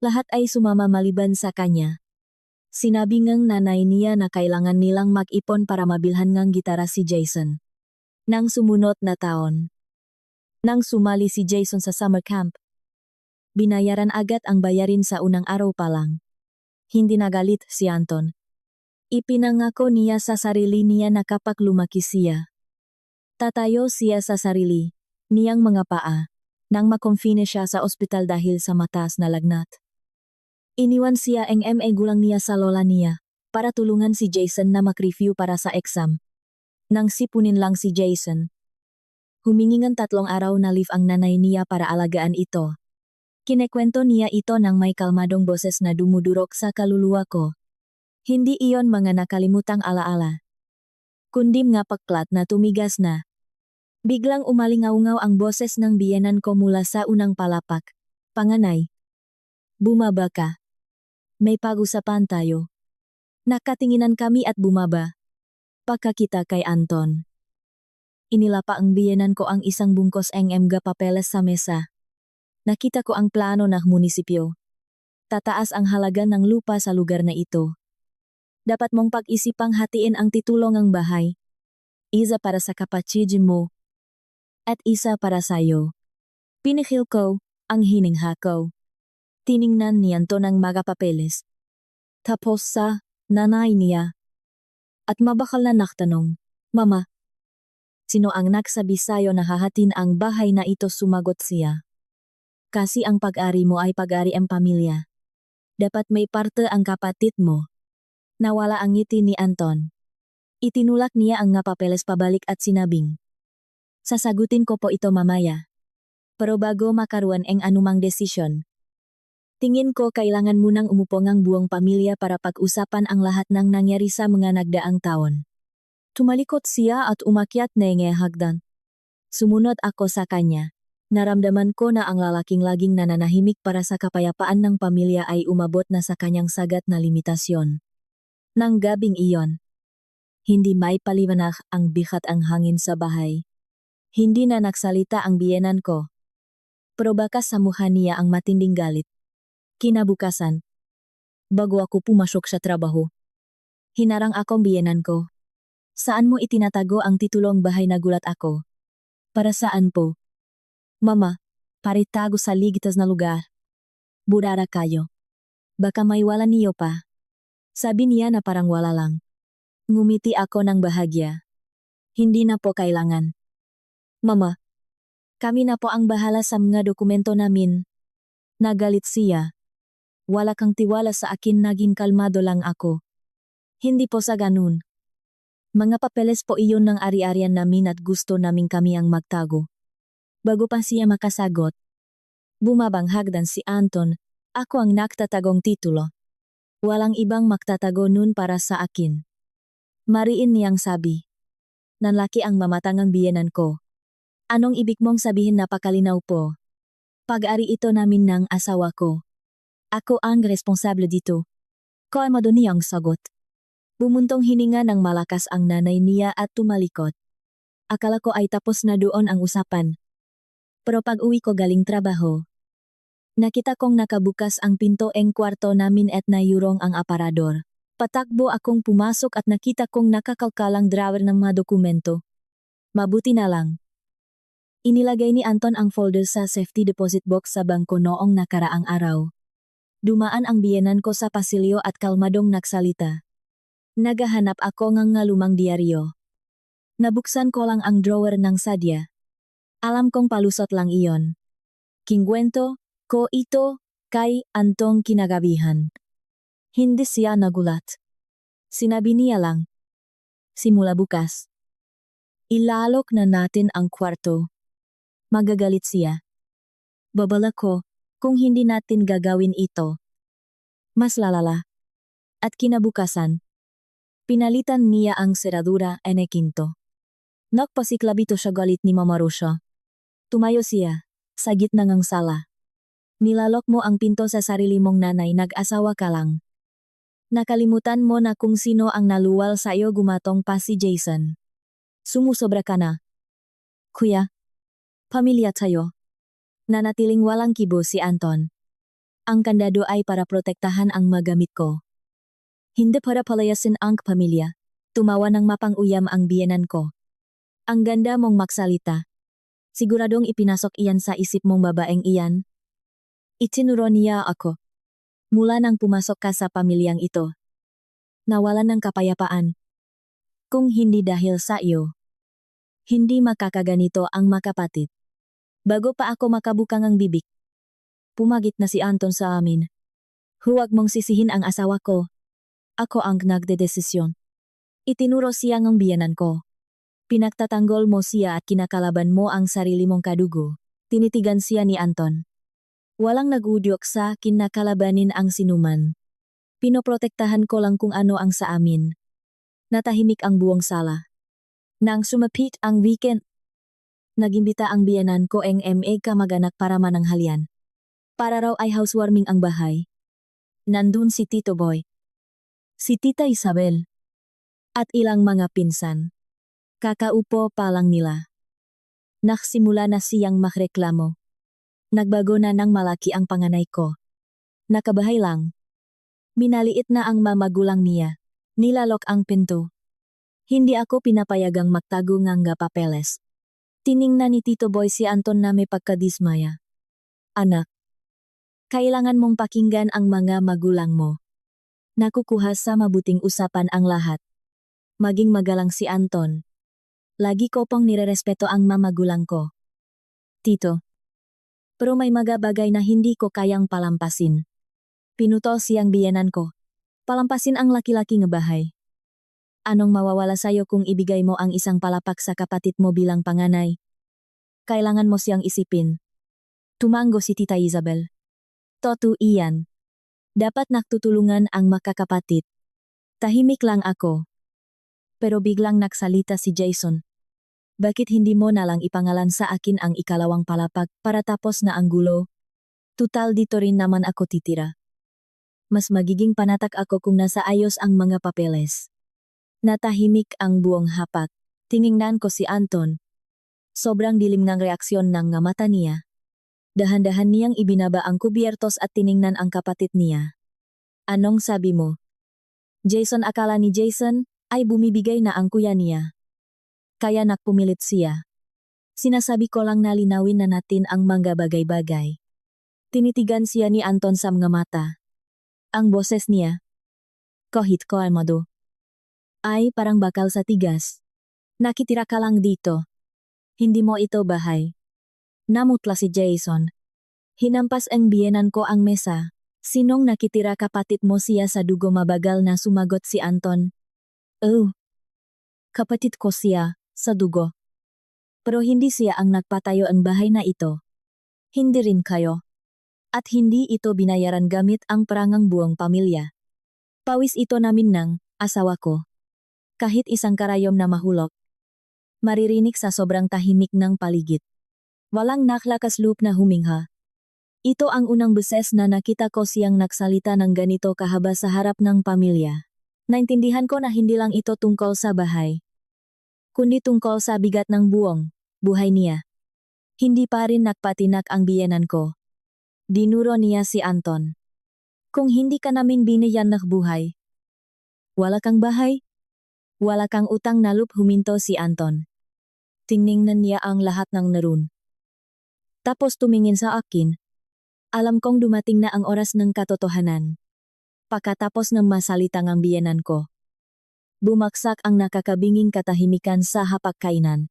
Lahat ay sumama maliban sa kanya. Sinabi ngang nanay niya na kailangan nilang mag-ipon para mabilhan ngang gitara si Jason. Nang sumunod na taon. Nang sumali si Jason sa summer camp. Binayaran agad ang bayarin sa unang araw pa lang. Hindi nagalit si Anton. Ipinangako niya sa sarili niya na kapag lumaki siya. Tatayo siya sa sarili, niyang mga paa, nang makonfine siya sa ospital dahil sa mataas na lagnat. Iniwan siya ang MA gulang niya sa lola niya. para tulungan si Jason na mag-review para sa exam. Nang sipunin lang si Jason. Humingi ng 3 araw na leave ang nanay niya para alagaan ito. Kinekwento niya ito ng may kalmadong boses na dumudurok sa kaluluwa ko. Hindi iyon mga nakalimutang alaala. Kundi mga paklat na tumigas na. Biglang umalingaw-ngaw ang boses ng biyenan ko mula sa unang palapak. Panganay. Bumaba ka. May pag-usapan tayo. Nakatinginan kami at bumaba. Pagkakita kay Anton. Inilapa ang biyenan ko ang isang bungkos ng papeles sa mesa. Nakita ko ang plano ng munisipyo. Tataas ang halaga ng lupa sa lugar na ito. Dapat mong pag-isipang hatiin ang titulo ng bahay. Isa para sa kapatid mo. At isa para sa'yo. Pinihil ko ang hiningha ko. Tiningnan ni Anton ang mga papeles. Tapos sa nanay niya. At mabakal na nagtanong, Mama, sino ang nagsabi sa'yo na hahatin ang bahay na ito? Sumagot siya. Kasi ang pag-ari mo ay pag-ari ang pamilya. Dapat may parte ang kapatid mo. Nawala ang ngiti ni Anton. Itinulak niya ang nga papeles pabalik at sinabing, sasagutin ko po ito mamaya. Pero bago makaroon ng anumang desisyon, tingin ko kailangan munang umupo ng buong pamilya para pag-usapan ang lahat ng nangyari sa mga nagdaang taon. Tumalikot siya at umakyat na hagdan. Sumunod ako sa kanya. Naramdaman ko na ang lalaking laging nananahimik para sa kapayapaan ng pamilya ay umabot na sa kanyang sagat na limitasyon. Nang gabing iyon, hindi may paliwanag ang bigat ang hangin sa bahay. Hindi na nagsalita ang biyenan ko. Pero baka sa mukha niya ang matinding galit. Kinabukasan, bago ako pumasok sa trabaho, hinarang akong biyenan ko. Saan mo itinatago ang titulong bahay? Nagulat ako. Para saan po? Mama, paritago sa ligtas na lugar. Burara kayo. Baka may wala niyo pa. Sabi niya na parang wala lang. Ngumiti ako ng bahagya. Hindi na po kailangan. Mama, kami na po ang bahala sa mga dokumento namin. Nagalit siya. Wala kang tiwala sa akin, naging kalmado lang ako. Hindi po sa ganun. Mga papeles po iyon ng ari-arian namin at gusto namin kami ang magtago. Bago pa siya makasagot, bumabang hagdan si Anton, ako ang nagtatagong titulo. Walang ibang magtatago nun para sa akin. Mariin niyang sabi. Nanlaki ang mamatangang biyenan ko. Anong ibig mong sabihin? Napakalinaw po. Pag-ari ito namin ng asawa ko. Ako ang responsable dito. Kalmado niyang sagot. Bumuntong hininga ng malakas ang nanay niya at tumalikot. Akala ko ay tapos na doon ang usapan. Pero pag-uwi ko galing trabaho, nakita kong nakabukas ang pinto ng kwarto namin at nayurong ang aparador. Patakbo akong pumasok at nakita kong nakakalkalang drawer ng mga dokumento. Mabuti na lang. Inilagay ni Anton ang folder sa safety deposit box sa bangko noong nakaraang araw. Dumaan ang biyenan ko sa pasilyo at kalmadong nagsalita. Nagahanap ako ng lumang diaryo. Nabuksan ko lang ang drawer ng sadya. Alam kong palusot lang iyon. Kingwento ko ito kay Antong kinagabihan. Hindi siya nagulat. Sinabi niya lang, simula bukas, ilalok na natin ang kwarto. Magagalit siya. Babala ko, kung hindi natin gagawin ito, mas lalala. At kinabukasan, pinalitan niya ang seradura ene kinto. Nagpasiklabito siya galit ni Mama Rosa. Tumayo siya, sa gitna ng sala. Nilalok mo ang pinto sa sarili mong nanay, nag-asawa ka lang. Nakalimutan mo na kung sino ang naluwal sa iyo, gumatong pa si Jason. Sumusobra ka na. Kuya, pamilya tayo. Nanatiling walang kibo si Anton. Ang kandado ay para protektahan ang magamit ko. Hindi para palayasin ang pamilya. Tumawa ng mapang-uyam ang biyenan ko. Ang ganda mong magsalita. Siguradong ipinasok iyan sa isip mong babaeng iyan. Itinuro niya ako. Mula nang pumasok ka sa pamilyang ito, nawalan ng kapayapaan. Kung hindi dahil sa iyo, hindi makakaganito ang makapatid. Bago pa ako makabukang ang bibig, pumagit na si Anton sa amin. Huwag mong sisihin ang asawa ko. Ako ang nagdedesisyon. Itinuro siya ng biyanan ko. Pinagtatanggol mo siya at kinakalaban mo ang sarili mong kadugo. Tinitigan siya ni Anton. Walang nagudyok sa kinakalabanin ang sinuman. Pinoprotektahan ko lang kung ano ang sa amin. Natahimik ang buong sala. Nang sumapit ang weekend, nagimbita ang biyanan ko ang kamag-anak para mananghalian. Para raw ay housewarming ang bahay. Nandun si Tito Boy, si Tita Isabel, at ilang mga pinsan. Kakaupo pa lang nila. Nagsimula na siyang makreklamo. Nagbago na ng malaki ang panganay ko. Nakabahay lang. Minaliit na ang mamagulang niya. Nilalok ang pinto. Hindi ako pinapayagang magtago ng papeles. Tiningnan ni Tito Boy si Anton na may pagkadismaya. Anak, kailangan mong pakinggan ang mga magulang mo. Nakukuha sa mabuting usapan ang lahat. Maging magalang si Anton. Lagi ko pong nirerespeto ang mamagulang ko. Tito. Pero may mga bagay na hindi ko kayang palampasin. Pinutol siyang biyanan ko. Palampasin ang laki-laki nga bahay. Anong mawawala sa'yo kung ibigay mo ang isang palapak sa kapatid mo bilang panganay? Kailangan mo siyang isipin. Tumango si Tita Isabel. Toto iyan. Dapat nagtutulungan ang makakapatid. Tahimik lang ako. Pero biglang nagsalita si Jason. Bakit hindi mo nalang ipangalan sa akin ang ikalawang palapag para tapos na ang gulo? Tutal dito rin naman ako titira. Mas magiging panatag ako kung nasa ayos ang mga papeles. Natahimik ang buong hapak. Tiningnan ko si Anton. Sobrang dilim ng reaksyon ng mata niya. Dahan-dahan niyang ibinaba ang kubyertos at tiningnan ang kapatid niya. Anong sabi mo? Jason, akala ni Jason ay bumibigay na ang kuya niya. Kaya nagpumilit siya. Sinasabi ko lang na linawin na natin ang mga bagay-bagay. Tinitigan siya ni Anton sa mga mata. Ang boses niya, kahit kalmado, ay parang bakal sa tigas. Nakitira ka lang dito. Hindi mo ito bahay. Namutla si Jason. Hinampas ang biyenan ko ang mesa. Sinong nakitira kapatid mo siya sa dugo? Mabagal na sumagot si Anton. Oh. Kapatid ko siya, sa dugo. Pero hindi siya ang nagpatayo ang bahay na ito. Hindi rin kayo. At hindi ito binayaran gamit ang perangang buong pamilya. Pawis ito namin ng asawa ko. Kahit isang karayom na mahulog. Maririnig sa sobrang tahimik ng paligid. Walang naklakas loob na humingha. Ito ang unang beses na nakita ko siyang nagsalita ng ganito kahaba sa harap ng pamilya. Naintindihan ko na hindi lang ito tungkol sa bahay, kundi tungkol sa bigat ng buong buhay niya. Hindi pa rin nagpatinak ang biyenan ko. Dinuro niya si Anton. Kung hindi ka namin binigyan ng buhay, wala kang bahay, wala kang utang na loob, huminto si Anton. Tiningnan niya ang lahat ng naroon. Tapos tumingin sa akin. Alam kong dumating na ang oras ng katotohanan. Pagkatapos ng masalitang ang biyenan ko, bumaksak ang nakakabinging katahimikan sa hapagkainan.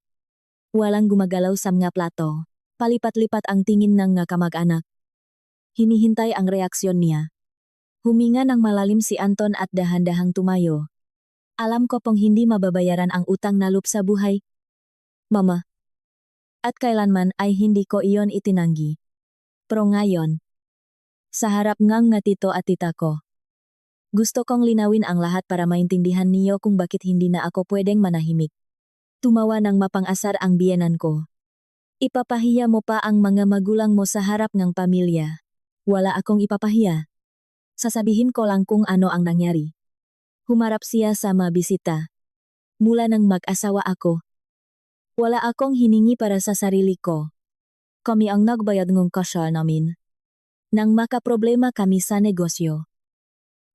Walang gumagalaw sa mga plato. Palipat-lipat ang tingin ng kamag-anak. Hinihintay ang reaksyon niya. Huminga ng malalim si Anton at dahan-dahang tumayo. Alam ko pong hindi mababayaran ang utang na loob sa buhay, Mama. At kailanman ay hindi ko iyon itinanggi. Pero ngayon, sa harap ngang tito at tita ko, gusto kong linawin ang lahat para maintindihan niyo kung bakit hindi na ako pwedeng manahimik. Tumawa ng mapang-asar ang biyenan ko. Ipapahiya mo pa ang mga magulang mo sa harap ng pamilya. Wala akong ipapahiya. Sasabihin ko lang kung ano ang nangyari. Humarap siya sa mabisita. Mula nang mag-asawa ako, wala akong hiningi para sa sarili ko. Kami ang nagbayad ng kasal namin. Nang makaproblema kami sa negosyo,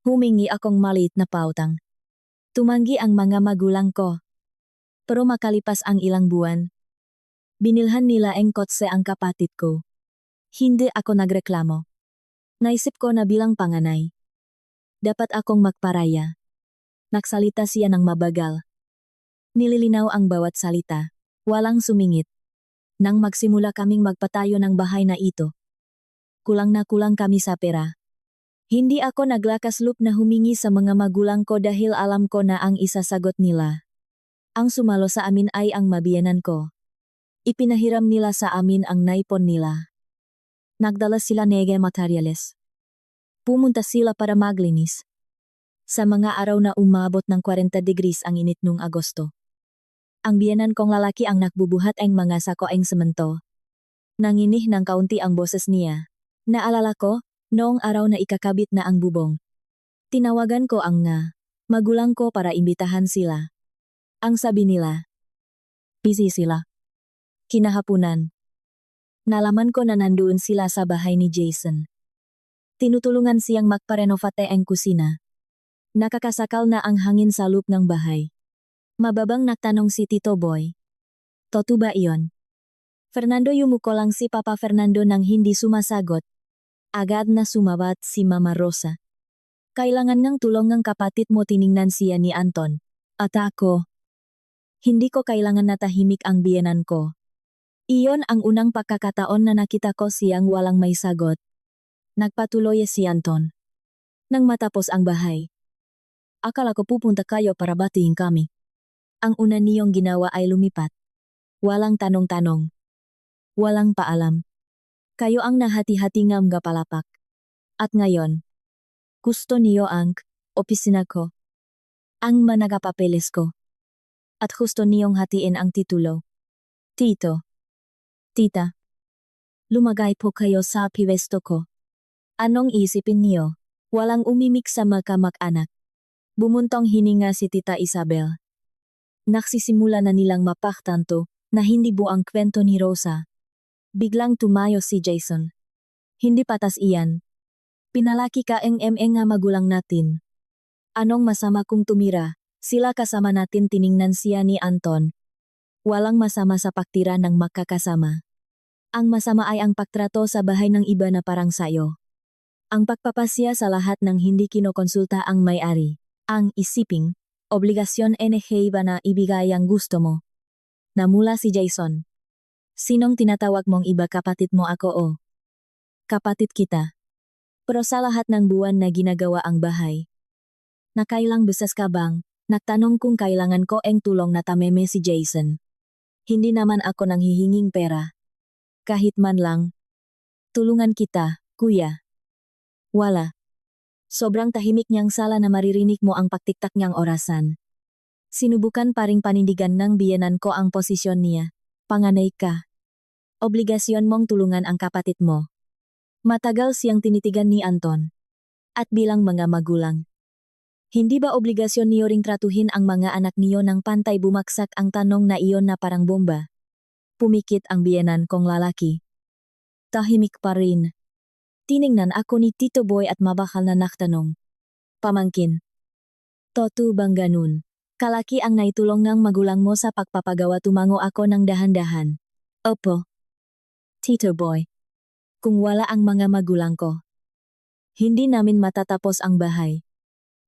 humingi akong maliit na pautang. Tumanggi ang mga magulang ko. Pero makalipas ang ilang buwan, binilhan nila ang kotse ang kapatid ko. Hindi ako nagreklamo. Naisip ko na bilang panganay, dapat akong magparaya. Nagsalita siya ng mabagal. Nililinaw ang bawat salita. Walang sumingit. Nang magsimula kaming magpatayo ng bahay na ito, kulang na kulang kami sa pera. Hindi ako naglakas loob na humingi sa mga magulang ko dahil alam ko na ang isasagot nila. Ang sumalo sa amin ay ang mabiyanan ko. Ipinahiram nila sa amin ang naipon nila. Nagdala sila nege materyales. Pumunta sila para maglinis. Sa mga araw na umabot ng 40 degrees ang init nung Agosto. Ang biyanan kong lalaki ang nakbubuhat ang mga sako ang semento. Nanginih ng kaunti ang boses niya. Naalala ko, noong araw na ikakabit na ang bubong. Tinawagan ko ang magulang ko para imbitahan sila. Ang sabi nila, busy sila. Kinahapunan. Nalaman ko na nandoon sila sa bahay ni Jason. Tinutulungan siyang magparenovate ang kusina. Nakakasakal na ang hangin sa loob ng bahay. Mababang nagtanong si Tito Boy. Totoo ba iyon? Fernando yumuko lang si Papa Fernando nang hindi sumasagot. Agad na sumabat si Mama Rosa. Kailangan ng tulong ng kapatid mo, tiningnan siya ni Anton. At ako. Hindi ko kailangan na tahimik ang biyenan ko. Iyon ang unang pagkakataon na nakita ko siyang walang may sagot. Nagpatuloy si Anton. Nang matapos ang bahay. Akala ko pupunta kayo para batiin kami. Ang una niyong ginawa ay lumipat. Walang tanong-tanong. Walang paalam. Kayo ang nahati-hati ng gapalapak. At ngayon, gusto niyo ang opisina ko. Ang managapapeles ko. At gusto niyong hatiin ang titulo. Tito. Tita. Lumagay po kayo sa piwesto ko. Anong isipin niyo? Walang umimik sa magkamag-anak. Bumuntong hininga si Tita Isabel. Nagsisimula na nilang mapaktanto na hindi buang kwento ni Rosa. Biglang tumayo si Jason. Hindi patas iyan. Pinalaki ka nga magulang natin. Anong masama kung tumira? Sila kasama natin, tiningnan siya ni Anton. Walang masama sa pagtira ng magkakasama. Ang masama ay ang pagtrato sa bahay ng iba na parang sayo. Ang pagpapasya sa lahat ng hindi kinokonsulta ang may-ari. Ang isiping, obligasyon ba na ibigay ang gusto mo? Namula si Jason. Sinong tinatawag mong iba? Kapatid mo ako o? Kapatid kita. Pero sa lahat ng buwan na ginagawa ang bahay. Nakailang beses ka bang? Nagtanong kung kailangan ko ang tulong na tameme si Jason. Hindi naman ako nanghihinging pera. Kahit man lang. Tulungan kita, kuya. Wala. Sobrang tahimik niyang sala na maririnig mo ang pagtiktak niyang orasan. Sinubukan pa ring panindigan ng biyenan ko ang posisyon niya. Panganay ka. Obligasyon mong tulungan ang kapatid mo. Matagal siyang tinitigan ni Anton. At bilang mga magulang. Hindi ba obligasyon niyo ring tratuhin ang mga anak niyo ng pantay? Bumaksak ang tanong na iyon na parang bomba. Pumikit ang biyenan kong lalaki. Tahimik pa rin. Tiningnan ako ni Tito Boy at mabakal na nagtanong. Pamangkin. Totoo bang ganun? Kalaki ang naitulong ng magulang mo sa pagpapagawa? Tumango ako ng dahan-dahan. Opo. Tito Boy. Kung wala ang mga magulang ko, hindi namin matatapos ang bahay.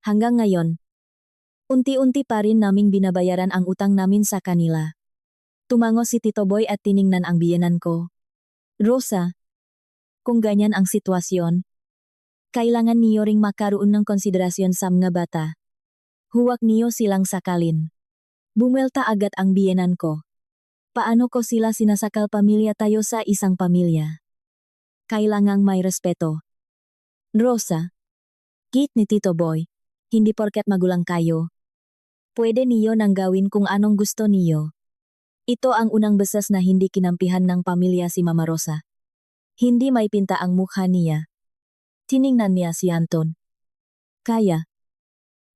Hanggang ngayon, unti-unti pa rin naming binabayaran ang utang namin sa kanila. Tumango si Tito Boy at tiningnan ang biyenan ko. Rosa, kung ganyan ang sitwasyon, kailangan niyo ring makaroon ng konsiderasyon sa mga bata. Huwag niyo silang sakalin. Bumwelta agad ang biyenan ko. Paano ko sila sinasakal? Pamilya tayo sa isang pamilya. Kailangang may respeto. Rosa, git ni Tito Boy, hindi porket magulang kayo. Pwede niyo nang gawin kung anong gusto niyo. Ito ang unang beses na hindi kinampihan ng pamilya si Mama Rosa. Hindi may pinta ang mukha niya. Tiningnan niya si Anton. Kaya.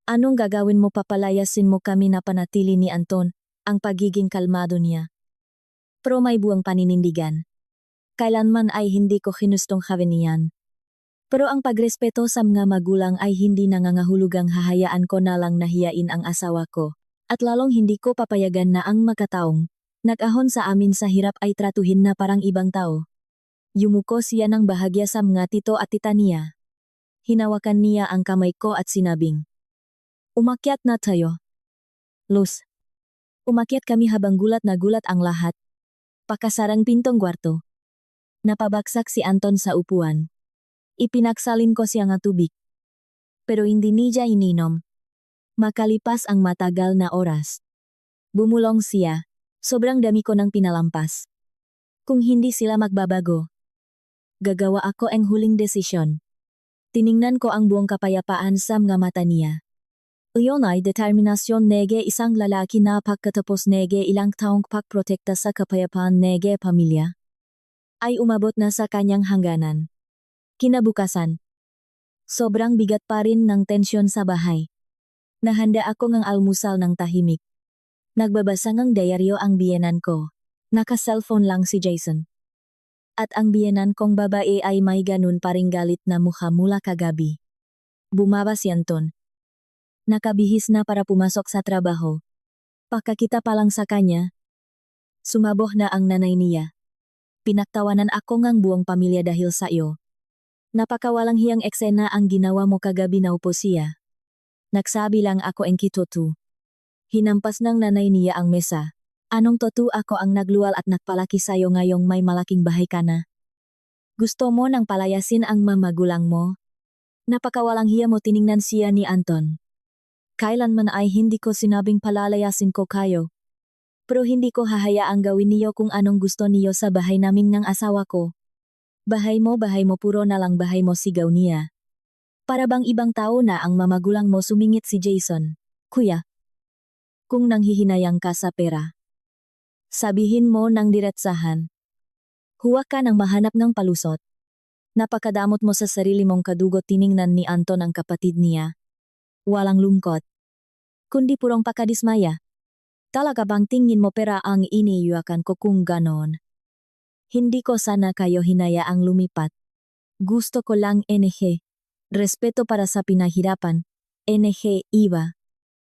Anong gagawin mo? Papalayasin mo kami? Na panatili ni Anton ang pagiging kalmado niya. Pero may buwang paninindigan. Kailanman ay hindi ko hinustong gawin niyan. Pero ang pagrespeto sa mga magulang ay hindi nangangahulugang hahayaan ko na lang nahiyain ang asawa ko. At lalong hindi ko papayagan na ang makataong nag-ahon sa amin sa hirap ay tratuhin na parang ibang tao. Yumuko siya ng bahagya sa mga tito at tita niya. Hinawakan niya ang kamay ko at sinabing, umakyat na tayo. Luz. Umakyat kami habang gulat na gulat ang lahat. Pakasarang pintong kwarto. Napabagsak si Anton sa upuan. Ipinaksalin ko siya ng tubig. Pero hindi niya ininom. Makalipas ang matagal na oras. Bumulong siya. Sobrang dami ko nang pinalampas. Kung hindi sila magbabago, gagawa ako ang huling desisyon. Tiningnan ko ang buong kapayapaan sa mga mata niya. Iyon ay determinasyon nege isang lalaki na pagkatapos nege ilang taong pagprotekta sa kapayapaan nege pamilya, ay umabot na sa kanyang hangganan. Kinabukasan, sobrang bigat pa rin ng tensyon sa bahay. Nahanda ako ng almusal ng tahimik. Nagbabasa ng diaryo ang biyenan ko. Naka-cellphone lang si Jason. At ang biyenan kong babae ay may ganun pa ring galit na mukha mula kagabi. Bumaba si Anton. Nakabihis na para pumasok sa trabaho. Pagkakita pa lang sa kanya, sumaboh na ang nanay niya. Pinaktawanan ako ng buong pamilya dahil sa iyo. Napakawalang hiyang eksena ang ginawa mo kagabi, naupo siya. Nagsabi lang ako ang kitoto. Hinampas ng nanay niya ang mesa. Anong totoo ako ang nagluwal at nagpalaki sa'yo ngayong may malaking bahay ka na? Gusto mo nang palayasin ang mamagulang mo? Napakawalang hiya mo, tiningnan siya ni Anton. Kailanman ay hindi ko sinabing palalayasin ko kayo. Pero hindi ko hahayaang gawin niyo kung anong gusto niyo sa bahay namin ng asawa ko. Bahay mo, puro na lang bahay mo, sigaw niya. Para bang ibang tao na ang mamagulang mo, sumingit si Jason. Kuya, kung nanghihinayang ka sa pera, sabihin mo ng diretsahan. Huwag ka nang mahanap ng palusot. Napakadamot mo sa sarili mong kadugo, tiningnan ni Anton ang kapatid niya. Walang lungkot, kundi purong pakadismaya. Talaga bang tingin mo pera ang iniiwakan ko kung ganon? Hindi ko sana kayo hinayaang lumipat. Gusto ko lang respeto para sa pinahirapan. Iba.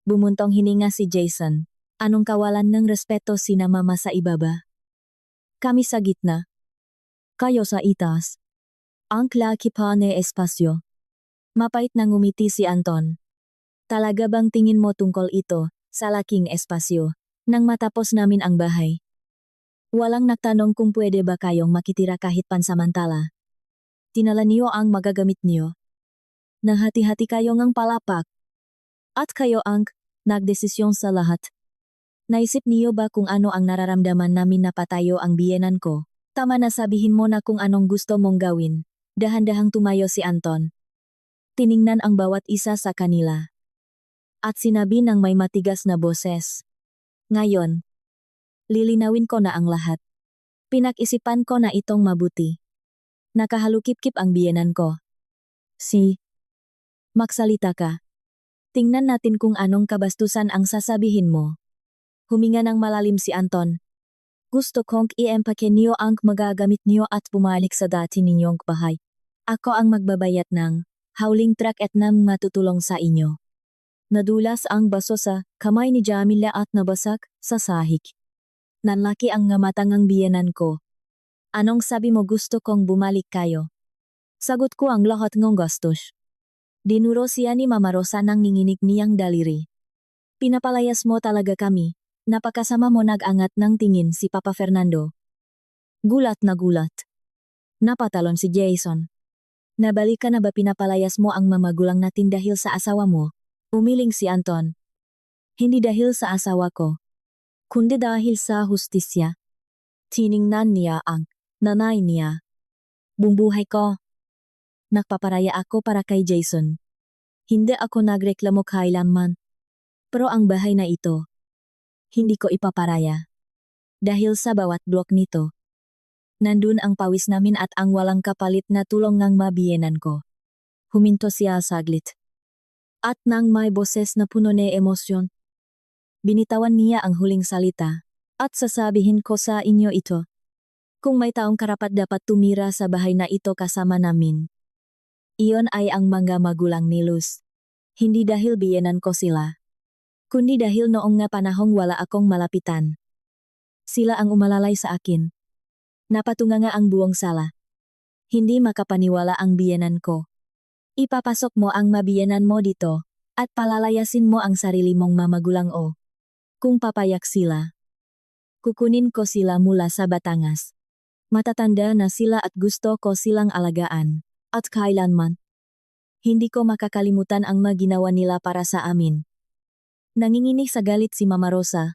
Bumuntong hininga si Jason. Anong kawalan ng respeto, sina mama sa ibaba? Kami sa gitna. Kayo sa itaas. Ang laki pa na espasyo. Mapait na ngumiti si Anton. Talaga bang tingin mo tungkol ito sa laking espasyo nang matapos namin ang bahay? Walang nagtanong kung pwede ba kayong makitira kahit pansamantala. Tinala niyo ang magagamit niyo. Nahati-hati kayo ng palapak. At kayo ang nagdesisyon sa lahat. Naisip niyo ba kung ano ang nararamdaman namin na patayo ang biyenan ko? Tama na, sabihin mo na kung anong gusto mong gawin. Dahan-dahang tumayo si Anton. Tiningnan ang bawat isa sa kanila. At sinabi ng may matigas na boses. Ngayon, lilinawin ko na ang lahat. Pinag-isipan ko na itong mabuti. Nakahalukip-kip ang biyenan ko. Magsalita ka. Tingnan natin kung anong kabastusan ang sasabihin mo. Huminga ng malalim si Anton. Gusto kong i-empake niyo ang magagamit niyo at bumalik sa dati ninyong bahay. Ako ang magbabayad ng hauling truck at nang matutulong sa inyo. Nadulas ang baso sa kamay ni Jamila at nabasag sa sahig. Nanlaki ang ngamatangang biyenan ko. Anong sabi mo, gusto kong bumalik kayo? Sagot ko ang lahat ng gastos. Dinuro siya ni Mama Rosa nang ninginig niyang daliri. Pinapalayas mo talaga kami. Napakasama mo, nag-angat ng tingin si Papa Fernando. Gulat na gulat. Napatalon si Jason. Nabalik ka na ba, pinapalayas mo ang mamagulang natin dahil sa asawa mo? Umiling si Anton. Hindi dahil sa asawa ko, kundi dahil sa hustisya. Tiningnan niya ang nanay niya. Bumbuhay ko. Nagpaparaya ako para kay Jason. Hindi ako nagreklamo kailanman. Pero ang bahay na ito, hindi ko ipaparaya. Dahil sa bawat blok nito, nandun ang pawis namin at ang walang kapalit na tulong ng mabiyenan ko. Huminto siya saglit. At nang may boses na puno ng emosyon, binitawan niya ang huling salita. At sasabihin ko sa inyo ito. Kung may taong karapat dapat tumira sa bahay na ito kasama namin, iyon ay ang mga magulang ni Luz. Hindi dahil biyenan ko sila, kundi dahil noong nga panahong wala akong malapitan. Sila ang umalalay sa akin. Napatunga nga ang buong sala. Hindi makapaniwala ang biyenan ko. Ipapasok mo ang mabiyenan mo dito, at palalayasin mo ang sarili mong mamagulang o. Kung papayak sila, kukunin ko sila mula sa Batangas. Matatanda na sila at gusto ko silang alagaan. At kailanman. Hindi ko makakalimutan ang maginawa nila para sa amin. Nanginginig sa galit si Mama Rosa.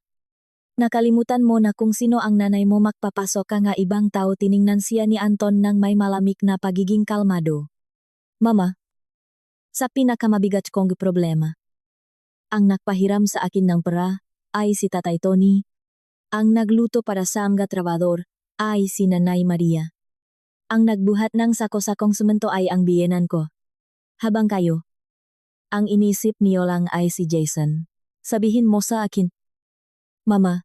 Nakalimutan mo na kung sino ang nanay mo, magpapasok ka nga ibang tao. Tiningnan siya ni Anton ng may malamig na pagiging kalmado. Mama, sa pinakamabigat kong problema, ang nagpahiram sa akin ng pera ay si Tatay Tony. Ang nagluto para sa mga trabador ay si Nanay Maria. Ang nagbuhat ng sako-sakong semento ay ang biyenan ko. Habang kayo, ang inisip niyo lang ay si Jason. Sabihin mo sa akin. Mama,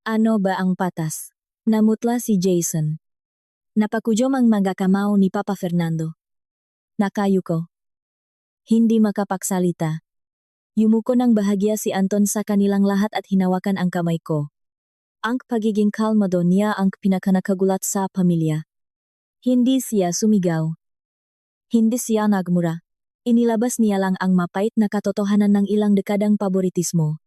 ano ba ang patas? Namutla si Jason. Napakujom ang mga kamao ni Papa Fernando. Nakayo ko. Hindi makapagsalita. Yumuko ng bahagya si Anton sa kanilang lahat at hinawakan ang kamay ko. Ang pagiging kalmado niya ang pinakanakagulat sa pamilya. Hindi siya sumigaw. Hindi siya nagmura. Inilabas niya lang ang mapait na katotohanan ng ilang dekadang paboritismo.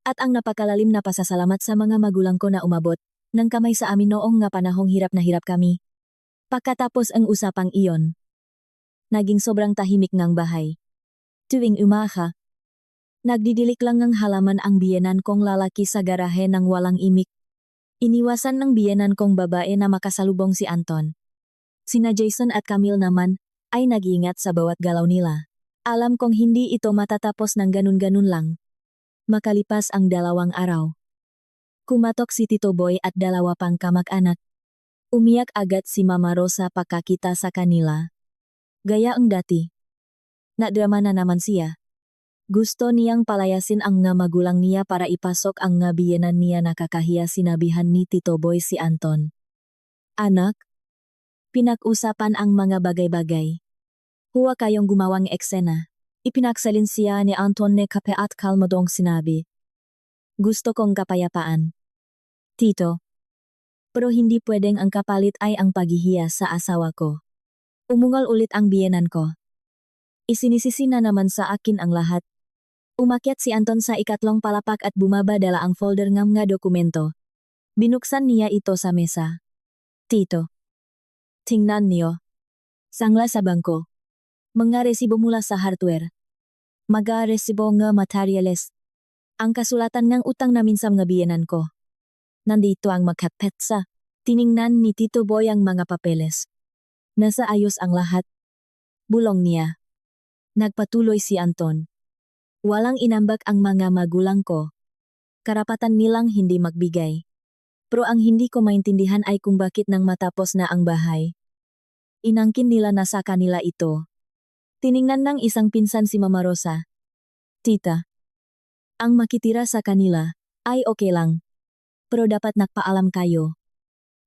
At ang napakalalim na pasasalamat sa mga magulang ko na umabot ng kamay sa amin noong nga panahong hirap na hirap kami. Pagkatapos ang usapang iyon, naging sobrang tahimik ngang bahay. Tuwing umaga, nagdidilik lang ng halaman ang biyenan kong lalaki sa garahe ng walang imik. Iniwasan ng biyenan kong babae na makasalubong si Anton. Sina Jason at Camille naman ay nag-iingat sa bawat galaw nila. Alam kong hindi ito matatapos ng ganun-ganun lang. Makalipas ang 2 araw. Kumatok si Tito Boy at 2 pang kamag-anak. Umiyak agad si Mama Rosa pagkakita sa kanila. Gaya ang dati. Nadrama na naman siya. Gusto niyang palayasin ang nga magulang niya para ipasok ang nga biyenan niya. Nakakahiya, sinabihan ni Tito Boy si Anton. Anak, pinag-usapan ang mga bagay-bagay. Huwag kayong gumawang eksena. Ipinaksalin siya ni Anton ne kape at kalmadong sinabi. Gusto kong kapayapaan. Tito. Pero hindi pwedeng ang kapalit ay ang paghihiya sa asawa ko. Umungal ulit ang biyenan ko. Isinisisi na naman sa akin ang lahat. Umakyat si Anton sa ikatlong palapak at bumaba dala ang folder ng mga dokumento. Binuksan niya ito sa mesa. Tito. Tingnan niyo. Sangla sa bangko. Mga resibo mula sa hardware. Mga resibo nga materyales. Ang kasulatan ng utang namin sa mga biyenan ko. Nandito ang makapetsa. Tiningnan ni Tito Boy ang mga papeles. Nasa ayos ang lahat. Bulong niya. Nagpatuloy si Anton. Walang inambak ang mga magulang ko. Karapatan nilang hindi magbigay. Pero ang hindi ko maintindihan ay kung bakit nang matapos na ang bahay. Inangkin nila na sa kanila ito. Tiningnan ng isang pinsan si Mama Rosa. Tita. Ang makitira sa kanila ay okay lang. Pero dapat nagpaalam kayo.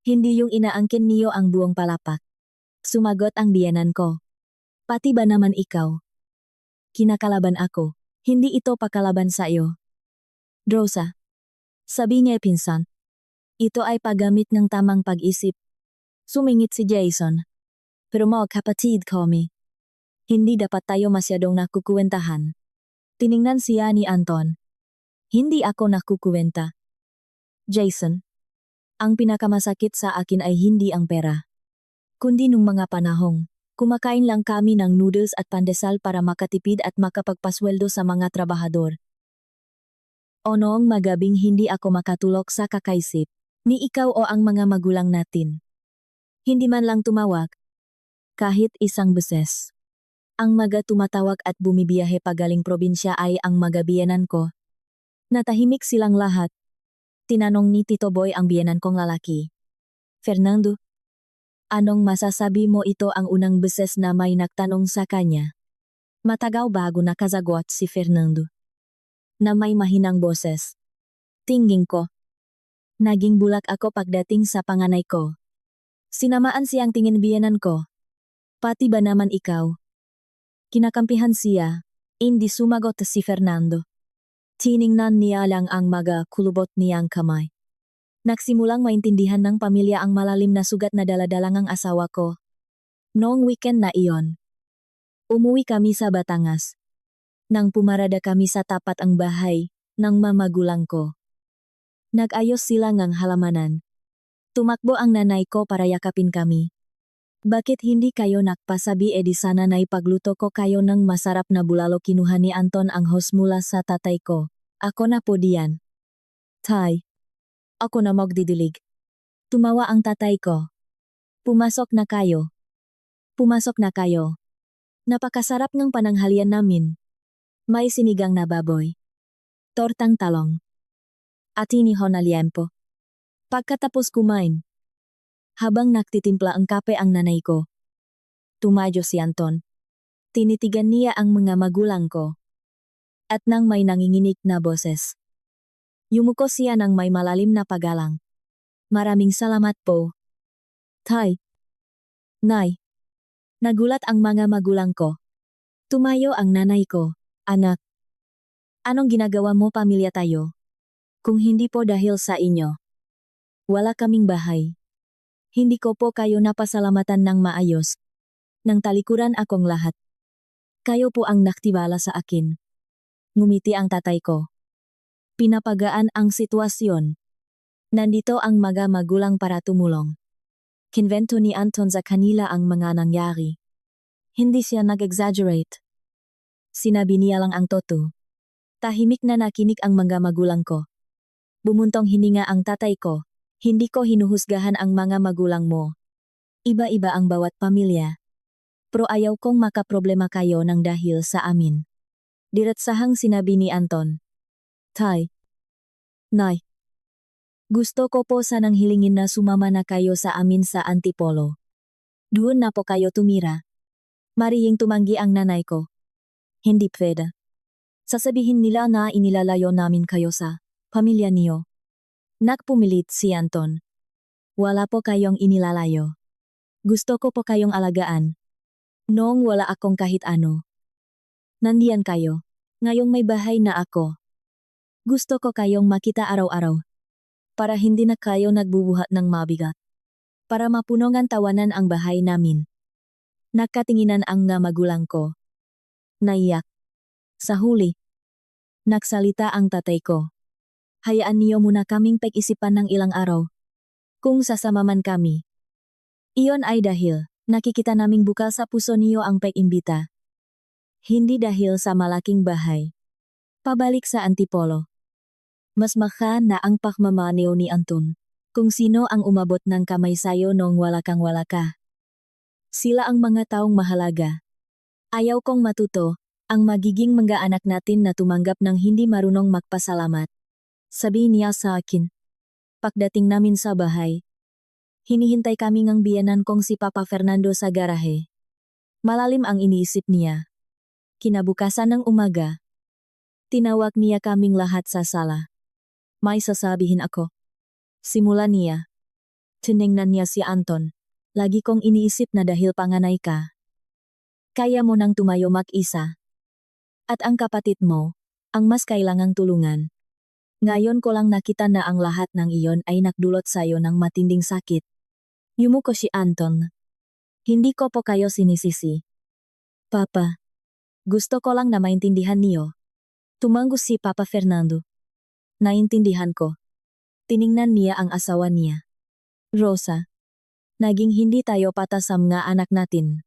Hindi yung inaangkin niyo ang buong palapak. Sumagot ang biyenan ko. Pati ba naman ikaw? Kinakalaban ako. Hindi ito pakalaban sa iyo. Rosa. Sabi niya pinsan. Ito ay paggamit ng tamang pag-isip. Sumingit si Jason. Pero mga kapatid kami. Hindi dapat tayo masyadong nakukuwentahan. Tiningnan siya ni Anton. Hindi ako nakukuwenta. Jason. Ang pinakamasakit sa akin ay hindi ang pera. Kundi nung mga panahong, kumakain lang kami ng noodles at pandesal para makatipid at makapagpasweldo sa mga trabahador. O noong magabing hindi ako makatulog sa kakaisip, ni ikaw o ang mga magulang natin. Hindi man lang tumawag. Kahit isang beses. Ang mga tumatawag at bumibiyahe pagaling probinsya ay ang mga biyenan ko. Natahimik silang lahat. Tinanong ni Tito Boy ang biyenan kong lalaki. Fernando, anong masasabi mo? Ito ang unang beses na may nagtanong sa kanya. Matagal bago nakasagot si Fernando. Na may mahinang boses. Tingin ko. Naging bulak ako pagdating sa panganay ko. Sinamaan siyang tingin biyenan ko. Pati ba naman ikaw? Kinakampihan siya. Hindi sumagot si Fernando. Tiningnan niya lang ang mga kulubot niyang kamay. Nagsimulang maintindihan ng pamilya ang malalim na sugat na dala-dala ng asawa ko. Noong weekend na iyon, umuwi kami sa Batangas. Nang pumarada kami sa tapat ang bahay ng mamagulang ko. Nag-ayos sila ng halamanan. Tumakbo ang nanay ko para yakapin kami. Bakit hindi kayo nagpasabi di sana na ipagluto ko kayo ng masarap na bulalo? Kinuha ni Anton ang hose mula sa tatay ko. Ako na po diyan. Tay. Ako na magdidilig. Tumawa ang tatay ko. Pumasok na kayo. Pumasok na kayo. Napakasarap ng pananghalian namin. May sinigang na baboy. Tortang talong. At inihon na liempo. Pagkatapos kumain. Habang nagtitimpla ang kape ang nanay ko. Tumadyo si Anton. Tinitigan niya ang mga magulang ko. At nang may nanginginig na boses. Yumuko siya ng may malalim na paggalang. Maraming salamat po. Tay. Nay. Nagulat ang mga magulang ko. Tumayo ang nanay ko. Anak. Anong ginagawa mo, pamilya tayo? Kung hindi po dahil sa inyo. Wala kaming bahay. Hindi ko po kayo napasalamatan ng maayos. Nang talikuran akong lahat. Kayo po ang naktiwala sa akin. Ngumiti ang tatay ko. Pinapagaan ang sitwasyon. Nandito ang mga magulang para tumulong. Kinvento ni Anton sa kanila ang mga nangyari. Hindi siya nag-exaggerate. Sinabi niya lang ang totoo. Tahimik na nakinig ang mga magulang ko. Bumuntong hininga ang tatay ko. Hindi ko hinuhusgahan ang mga magulang mo. Iba-iba ang bawat pamilya. Pero ayaw kong makaproblema kayo ng dahil sa amin. Diretsahang sinabi ni Anton. Tay. Nay. Gusto ko po sanang hilingin na sumama na kayo sa amin sa Antipolo. Doon na po kayo tumira. Marihing tumanggi ang nanay ko. Hindi pwede. Sasabihin nila na inilalayo namin kayo sa pamilya niyo. Nagpumilit si Anton. Wala po kayong inilalayo. Gusto ko po kayong alagaan. Noong wala akong kahit ano. Nandiyan kayo. Ngayong may bahay na ako. Gusto ko kayong makita araw-araw. Para hindi na kayo nagbubuhat ng mabigat. Para mapunong tawanan ang bahay namin. Nagkatinginan ang nga magulang ko. Naiyak. Sa huli. Nagsalita ang tatay ko. Hayaan niyo muna kaming pag-isipan ng ilang araw. Kung sasama man kami. Iyon ay dahil, nakikita naming bukal sa puso niyo ang pag-imbita. Hindi dahil sa malaking bahay. Pabalik sa Antipolo. Mas maka na ang pagmamaniw ni Anton. Kung sino ang umabot ng kamay sayo nung wala ka. Sila ang mga taong mahalaga. Ayaw kong matuto, ang magiging mga anak natin na tumanggap ng hindi marunong magpasalamat. Sabi niya sa akin. Pagdating namin sa bahay. Hinihintay kami ng biyanan kong si Papa Fernando sa garahe. Malalim ang iniisip niya. Kinabukasan ng umaga. Tinawag niya kaming lahat sa sala. May sasabihin ako. Simula niya. Tiningnan niya si Anton. Lagi kong iniisip na dahil panganay ka. Kaya mo nang tumayo mag-isa. At ang kapatid mo, ang mas kailangang tulungan. Ngayon ko lang nakita na ang lahat ng iyon ay nagdulot sayo ng matinding sakit. Yumuko si Anton. Hindi ko po kayo sinisisi. Papa. Gusto ko lang na maintindihan niyo. Tumanggo si Papa Fernando. Naintindihan ko. Tiningnan niya ang asawa niya. Rosa. Naging hindi tayo patas sa mga anak natin.